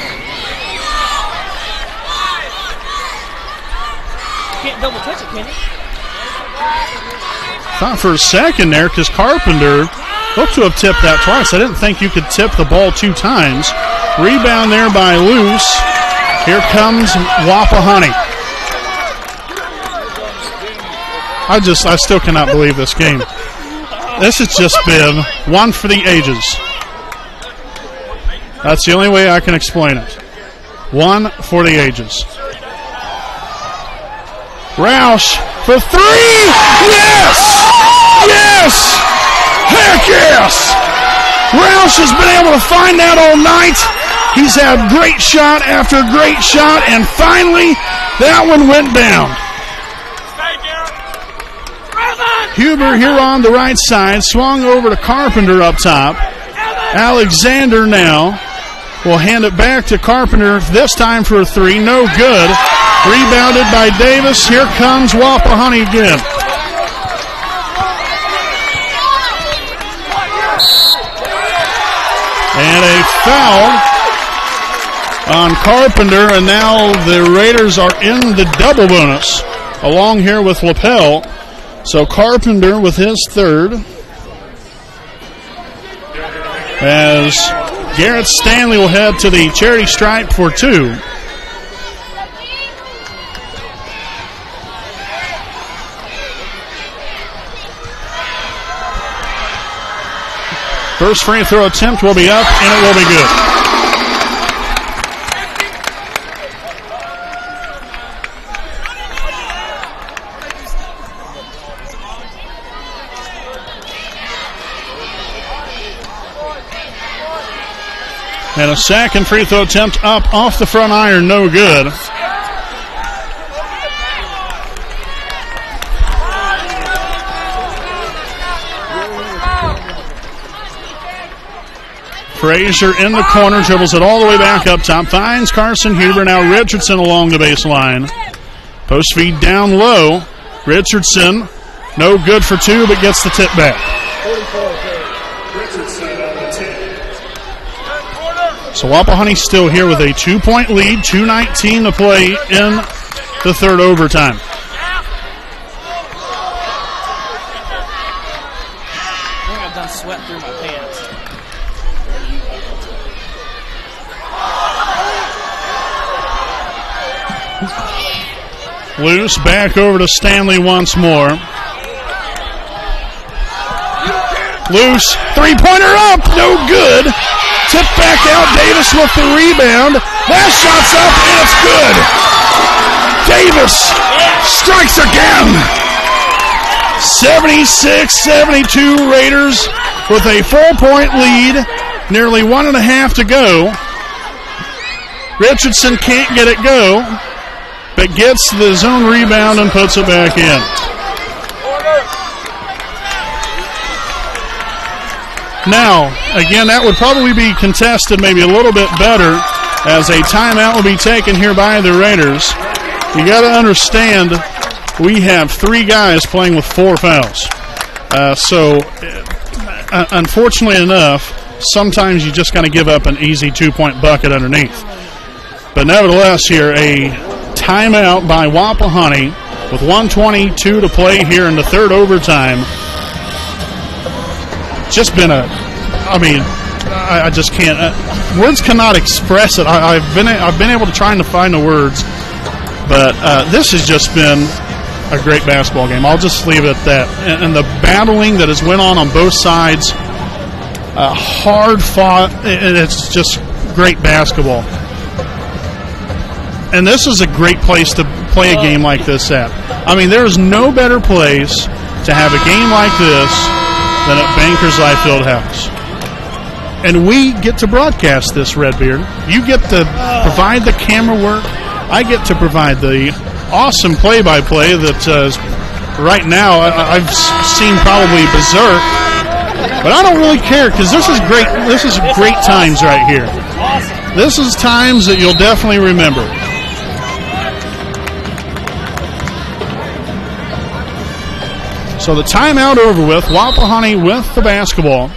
Can't double touch it, can you? Thought for a second there, because Carpenter looked to have tipped that twice. I didn't think you could tip the ball 2 times. Rebound there by Luce. Here comes Wapahani. I still cannot believe this game. This has just been one for the ages. That's the only way I can explain it. One for the ages. Roush for 3. Yes! Yes! Heck yes! Roush has been able to find that all night. He's had great shot after great shot, and finally, that one went down. Huber here on the right side, swung over to Carpenter up top. Alexander now will hand it back to Carpenter, this time for a 3, no good. Rebounded by Davis. Here comes Wapahani again. And a foul on Carpenter, and now the Raiders are in the double bonus along here with Lapel. So Carpenter with his 3rd. As Garrett Stanley will head to the charity stripe for 2. First free throw attempt will be up, and it will be good. And a second free throw attempt up off the front iron, no good. Frazier in the corner, dribbles it all the way back up top, finds Carson Huber, now Richardson along the baseline. Post feed down low. Richardson, no good for 2, but gets the tip back. So Wapahani still here with a 2-point lead, 2:19 to play in the third overtime. I think I've done sweat through my pants. Loose, back over to Stanley once more. Loose, 3-pointer up, no good. Tip back out, Davis with the rebound. Last shot's up, and it's good. Davis strikes again. 76-72 Raiders with a 4-point lead. Nearly 1.5 to go. Richardson can't get it go, but gets the zone rebound and puts it back in. Now, again, that would probably be contested maybe a little bit better, as a timeout will be taken here by the Raiders. You got to understand, we have 3 guys playing with 4 fouls. Unfortunately enough, sometimes you just got to give up an easy 2-point bucket underneath. But nevertheless here, a timeout by Wapahani with 1:22 to play here in the third overtime. Just been I just can't. Words cannot express it. I've been able to try to find the words, but this has just been a great basketball game. I'll just leave it at that. And the battling that has went on both sides, hard fought. It's just great basketball. And this is a great place to play a game like this at. I mean, there is no better place to have a game like this than at Bankers Life Fieldhouse. And we get to broadcast this, Redbeard. You get to provide the camera work. I get to provide the awesome play-by-play that right now I've seen probably berserk. But I don't really care because this is great. This is great times right here. This is times that you'll definitely remember. So the timeout over with. Wapahani with the basketball.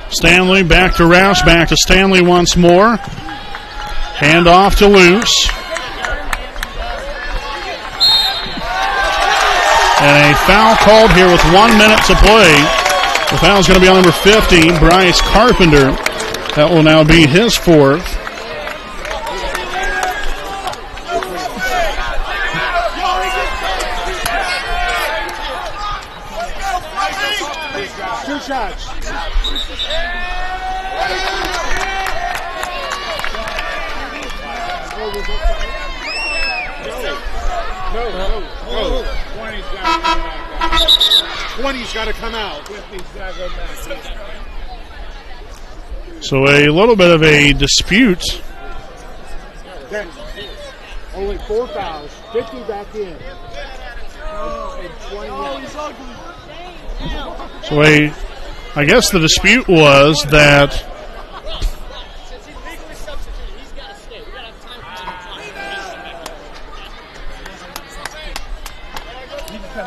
Stanley back to Roush, back to Stanley once more. Hand off to Luce. And a foul called here with 1 minute to play. The foul is going to be on number 50, Bryce Carpenter. That will now be his fourth. Two shots. No. 20's got to come out. 20's got to go back. So a little bit of a dispute. Then, only 4 fouls. 50 back in. And 20 out. So I guess the dispute was that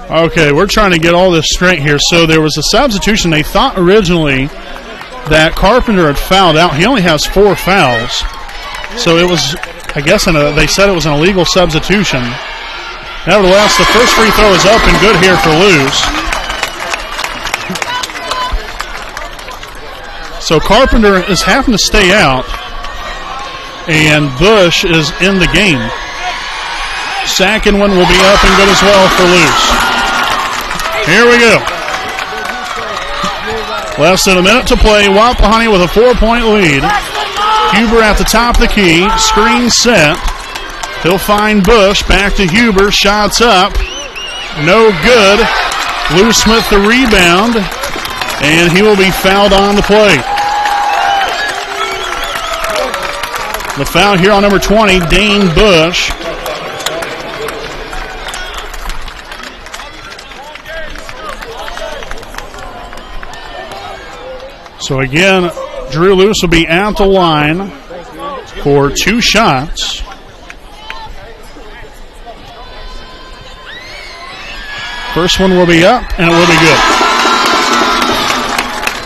okay, we're trying to get all this straight here. So there was a substitution. They thought originally that Carpenter had fouled out. He only has 4 fouls. So it was, I guess, they said it was an illegal substitution. Nevertheless, the first free throw is up and good here for Luce. So Carpenter is having to stay out, and Bush is in the game. Second one will be up and good as well for Luce. Here we go. Less than a minute to play. Wapahani with a 4-point lead. Huber at the top of the key. Screen set. He'll find Bush. Back to Huber. Shots up. No good. Lou Smith the rebound. And he will be fouled on the play. The foul here on number 20, Dane Bush. So again, Drew Luce will be at the line for 2 shots. First one will be up, and it will be good.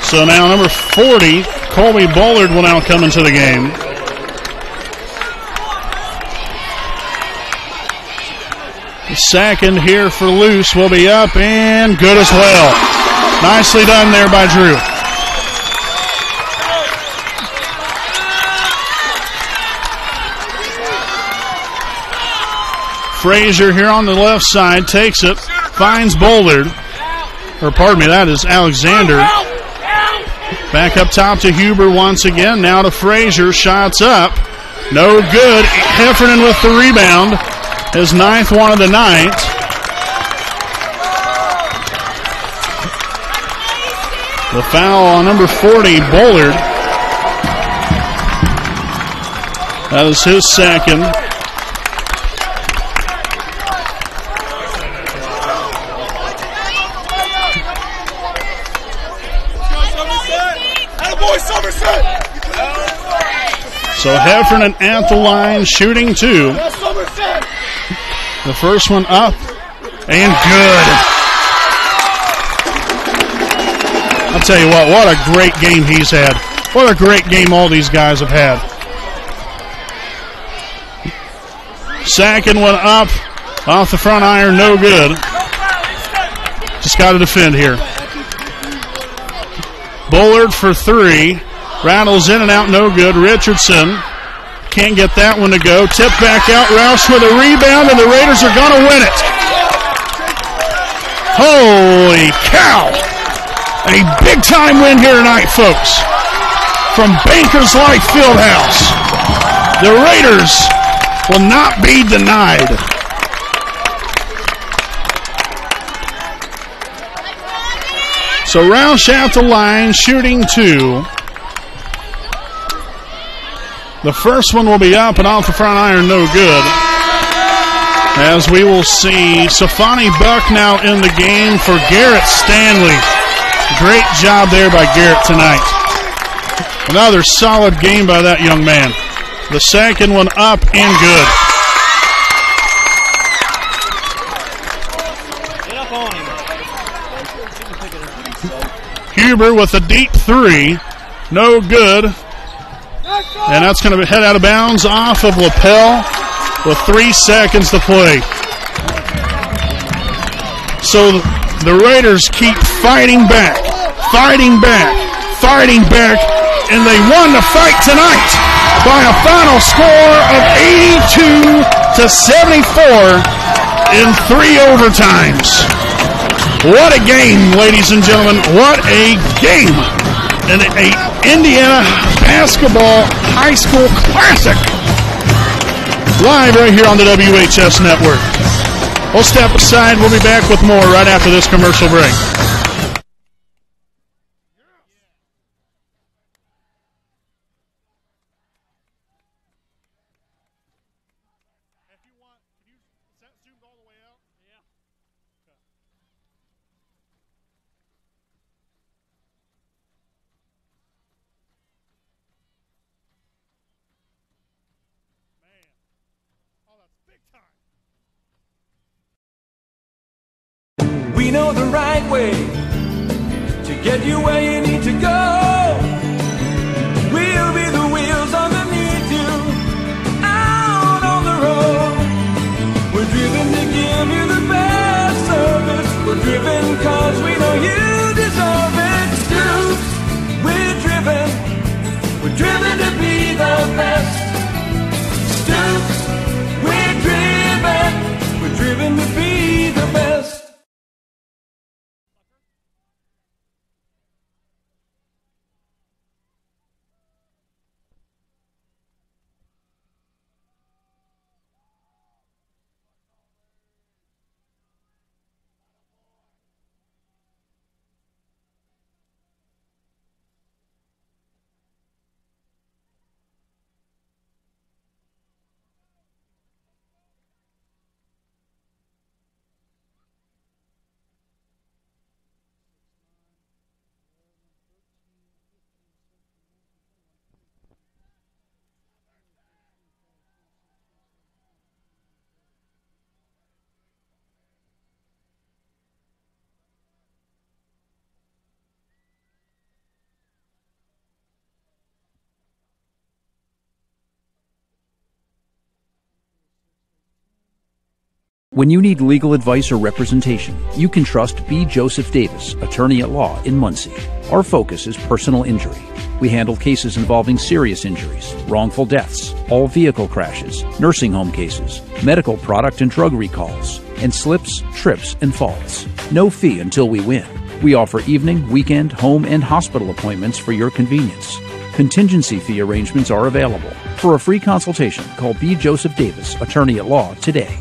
So now number 40, Colby Bullard, will now come into the game. The second here for Luce will be up and good as well. Nicely done there by Drew. Frazier here on the left side takes it, finds Bullard. Or pardon me, that is Alexander. Back up top to Huber once again. Now to Frazier. Shots up. No good. Heffernan with the rebound. His 9th one of the night. The foul on number 40, Bullard. That is his second. So Heffernan at the line, shooting 2. The first one up and good. I'll tell you what a great game he's had. What a great game all these guys have had. Second one up, off the front iron, no good. Just got to defend here. Bullard for three. Rattles in and out, no good. Richardson can't get that one to go. Tip back out. Roush with a rebound, and the Raiders are going to win it. Holy cow. A big-time win here tonight, folks. From Bankers Life Fieldhouse. The Raiders will not be denied. So Roush at the line, shooting two. The first one will be up and off the front iron, no good. As we will see Safani Buck now in the game for Garrett Stanley. Great job there by Garrett tonight. Another solid game by that young man. The second one up and good. Huber with a deep three. No good. And that's going to head out of bounds off of Lapel with 3 seconds to play. So the Raiders keep fighting back, and they won the fight tonight by a final score of 82-74 in 3 overtimes. What a game, ladies and gentlemen. What a game. An Indiana basketball high school classic. Live right here on the WHS Network. We'll step aside. We'll be back with more right after this commercial break. We know the right way to get you where you need to go. We'll be the wheels underneath you, out on the road. We're driven to give you the best service. We're driven cause we know you deserve it. Stoops, we're driven to be the best. Stoops, we're driven to be the best. When you need legal advice or representation, you can trust B. Joseph Davis, attorney at law in Muncie. Our focus is personal injury. We handle cases involving serious injuries, wrongful deaths, all vehicle crashes, nursing home cases, medical product and drug recalls, and slips, trips, and falls. No fee until we win. We offer evening, weekend, home, and hospital appointments for your convenience. Contingency fee arrangements are available. For a free consultation, call B. Joseph Davis, attorney at law, today.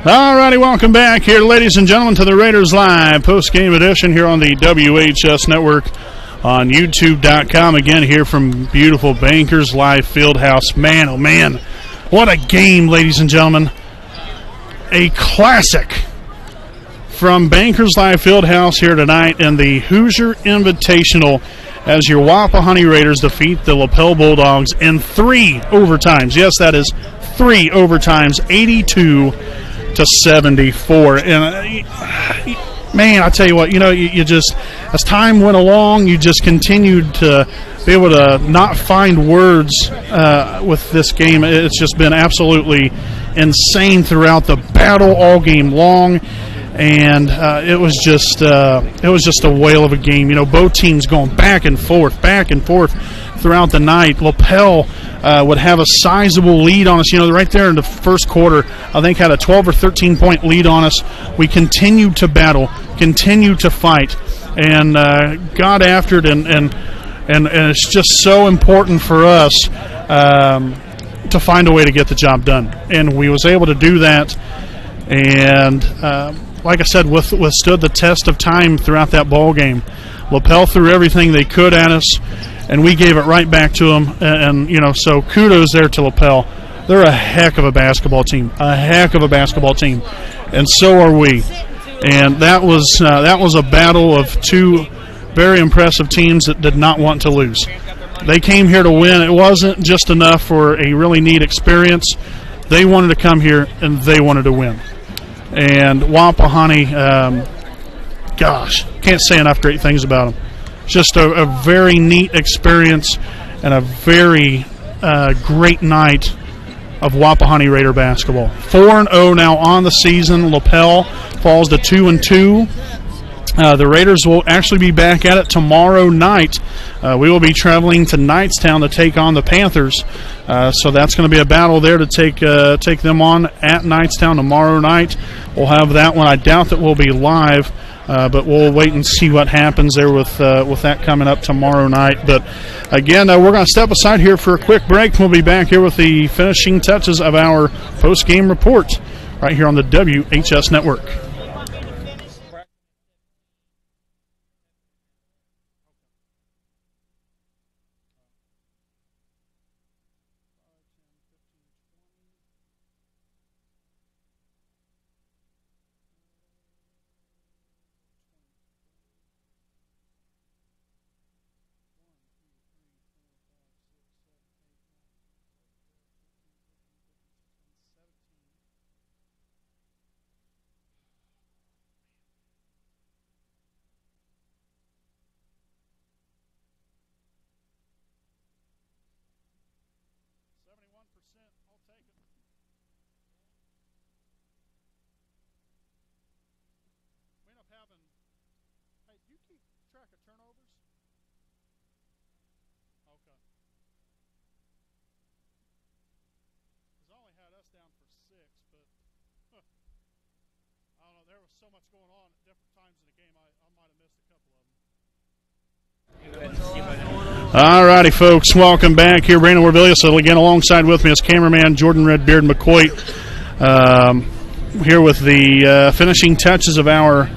All righty, welcome back here, ladies and gentlemen, to the Raiders Live post-game edition here on the WHS Network on YouTube.com. Again, here from beautiful Bankers Live Fieldhouse. Man, oh man, what a game, ladies and gentlemen. A classic from Bankers Live Fieldhouse here tonight in the Hoosier Invitational as your Wapahani Raiders defeat the Lapel Bulldogs in 3 overtimes. Yes, that is 3 overtimes, 82-74. And man, I tell you what, you just, as time went along, you just continued to be able to not find words with this game. It's just been absolutely insane throughout the battle all game long. And it was just a whale of a game. Both teams going back and forth throughout the night. Lapel would have a sizable lead on us. Right there in the first quarter, I think had a 12 or 13-point lead on us. We continued to battle, continued to fight, and got after it. And it's just so important for us to find a way to get the job done. And we was able to do that. And like I said, withstood the test of time throughout that ball game. Lapel threw everything they could at us, and we gave it right back to them. And so kudos there to Lapel. They're a heck of a basketball team, and so are we. And that was a battle of two very impressive teams that did not want to lose. They came here to win. It wasn't just enough for a really neat experience. They wanted to come here, and they wanted to win. And Wapahani, can't say enough great things about them. Just a very neat experience and a very great night of Wapahani Raider basketball. 4-0 now on the season. Lapel falls to 2-2. The Raiders will actually be back at it tomorrow night. We will be traveling to Knightstown to take on the Panthers. So that's going to be a battle there to take them on at Knightstown tomorrow night. We'll have that one. I doubt that we'll be live, but we'll wait and see what happens there with that coming up tomorrow night. But again, we're going to step aside here for a quick break. We'll be back here with the finishing touches of our post-game report right here on the WHS Network. Hey, do you keep track of turnovers? Okay. Because I only had us down for 6, but I don't know. There was so much going on at different times in the game, I might have missed a couple of them. All righty, folks. Welcome back here. Brandon Warvillia. So again, alongside with me is cameraman Jordan Redbeard McCoy. Here with the finishing touches of our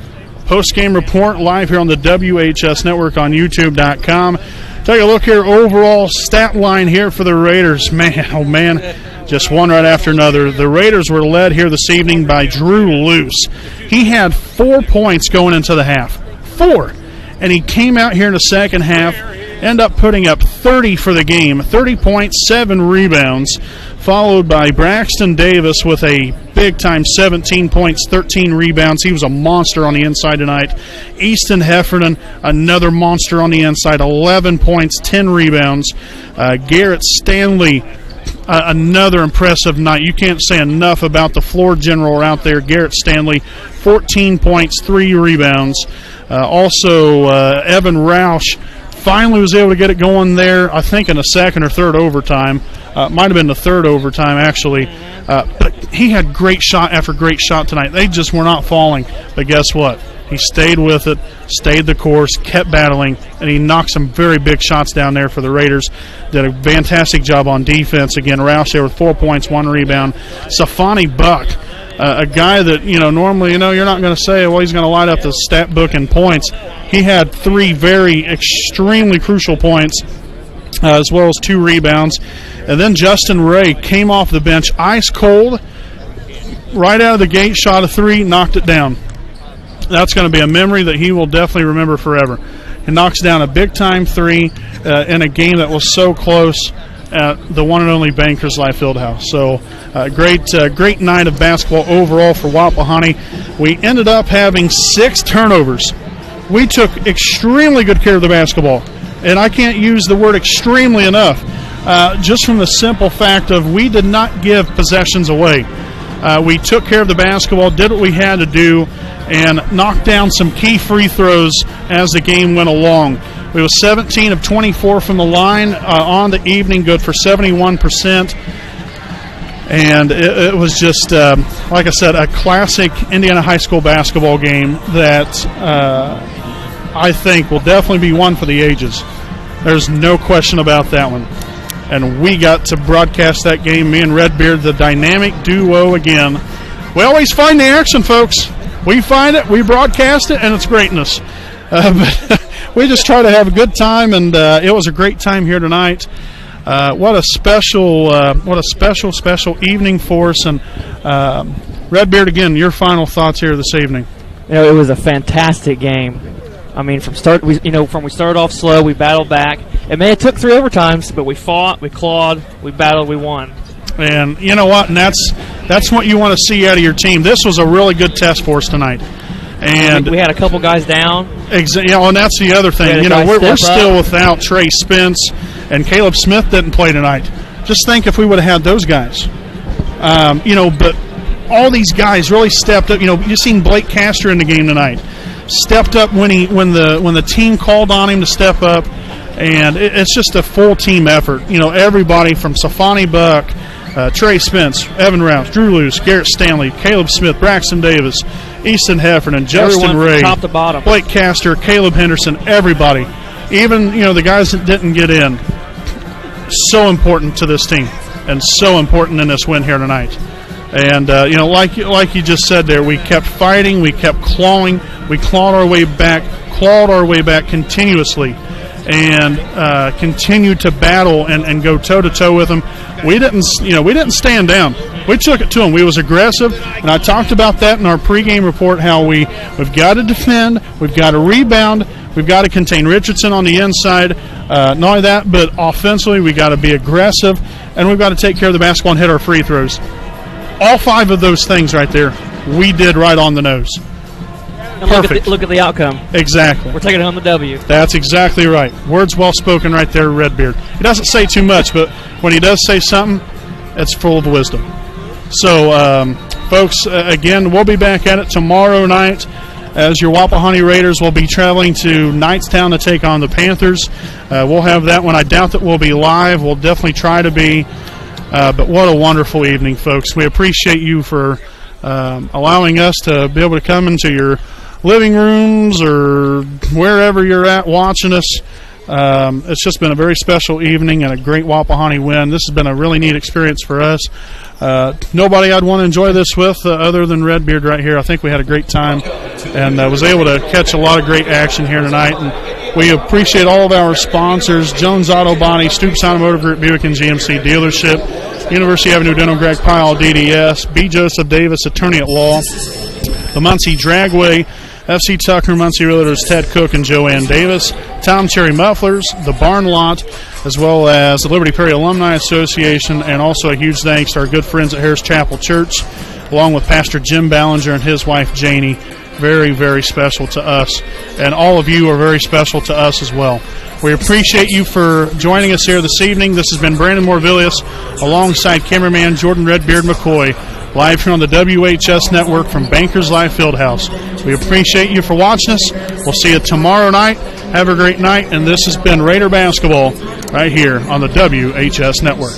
post-game report live here on the WHS Network on YouTube.com. Take a look here, overall stat line here for the Raiders. Man, oh man, just one right after another. The Raiders were led here this evening by Drew Luce. He had 4 points going into the half. 4. And he came out here in the second half, ended up putting up 30 for the game, 30 points, 7 rebounds, followed by Braxton Davis with a big-time 17 points, 13 rebounds. He was a monster on the inside tonight. Easton Heffernan, another monster on the inside, 11 points, 10 rebounds. Garrett Stanley, another impressive night. You can't say enough about the floor general out there. Garrett Stanley, 14 points, 3 rebounds. Also, Evan Roush finally was able to get it going there, I think in the second or third overtime. Might have been the third overtime, actually. But he had great shot after great shot tonight. They just were not falling. But guess what? He stayed with it, stayed the course, kept battling, and he knocked some very big shots down there for the Raiders. Did a fantastic job on defense. Again, Roush there with 4 points, 1 rebound. Safani Buck, a guy that, normally, you're not going to say, well, he's going to light up the stat book in points. He had 3 very extremely crucial points, as well as 2 rebounds. And then Justin Ray came off the bench ice cold, right out of the gate, shot a 3, knocked it down. That's going to be a memory that he will definitely remember forever. He knocks down a big-time 3 in a game that was so close at the one and only Bankers Life Fieldhouse. So great night of basketball overall for Wapahani. We ended up having 6 turnovers. We took extremely good care of the basketball, and I can't use the word extremely enough, just from the simple fact of we did not give possessions away. We took care of the basketball, did what we had to do, and knocked down some key free throws as the game went along. We was 17 of 24 from the line on the evening, good for 71%. And it was just, like I said, a classic Indiana high school basketball game that I think will definitely be one for the ages. There's no question about that one. And we got to broadcast that game, me and Redbeard, the dynamic duo again. We always find the action, folks. We find it, we broadcast it, and it's greatness. But we just try to have a good time, and it was a great time here tonight. What a special evening for us. And Redbeard, again, your final thoughts here this evening. It was a fantastic game. I mean, we started off slow, we battled back. It may have took 3 overtimes, but we fought, we clawed, we battled, we won. And you know what? And that's what you want to see out of your team. This was a really good test for us tonight. And we had a couple guys down. And that's the other thing. We're still without Trey Spence, and Caleb Smith didn't play tonight. Just think if we would have had those guys. But all these guys really stepped up. You've seen Blake Castor in the game tonight. Stepped up when the team called on him to step up, and it's just a full team effort. Everybody from Safani Buck, Trey Spence, Evan Rouse, Drew Luce, Garrett Stanley, Caleb Smith, Braxton Davis, Easton Heffernan, Justin Ray, top to bottom. Blake Castor, Caleb Henderson, everybody. Even the guys that didn't get in. So important to this team, and so important in this win here tonight. And like you just said there, we kept fighting, we kept clawing, we clawed our way back continuously, and continued to battle and go toe to toe with them. We didn't stand down. We took it to them. We was aggressive, and I talked about that in our pregame report. How we've got to defend, we've got to rebound, we've got to contain Richardson on the inside. Not only that, but offensively, we got to be aggressive, and we've got to take care of the basketball and hit our free throws. All 5 of those things right there, we did right on the nose. Perfect. Look at the outcome. Exactly. We're taking home the W. That's exactly right. Words well spoken right there, Redbeard. He doesn't say too much, but when he does say something, it's full of wisdom. So, folks, again, we'll be back at it tomorrow night as your Wapahani Raiders will be traveling to Knightstown to take on the Panthers. We'll have that one. I doubt that we'll be live. We'll definitely try to be. But what a wonderful evening, folks. We appreciate you for allowing us to be able to come into your living rooms or wherever you're at watching us. It's just been a very special evening and a great Wapahani win. This has been a really neat experience for us. Nobody I'd want to enjoy this with other than Redbeard right here. I think we had a great time and was able to catch a lot of great action here tonight. And we appreciate all of our sponsors: Jones Auto Body, Stoops Automotive Group, Buick and GMC Dealership, University Avenue Dental, Greg Pyle, DDS, B. Joseph Davis, Attorney at Law, the Muncie Dragway, FC Tucker, Muncie Realtors, Ted Cook and Joanne Davis, Tom Cherry Mufflers, the Barn Lot, as well as the Liberty Perry Alumni Association, and also a huge thanks to our good friends at Harris Chapel Church, along with Pastor Jim Ballinger and his wife Janie. Very, very special to us, and all of you are very special to us as well. We appreciate you for joining us here this evening. This has been Brandon Morvillius alongside cameraman Jordan Redbeard McCoy, live here on the WHS Network from Bankers Life Fieldhouse. We appreciate you for watching us. We'll see you tomorrow night. Have a great night, and this has been Raider Basketball right here on the WHS Network.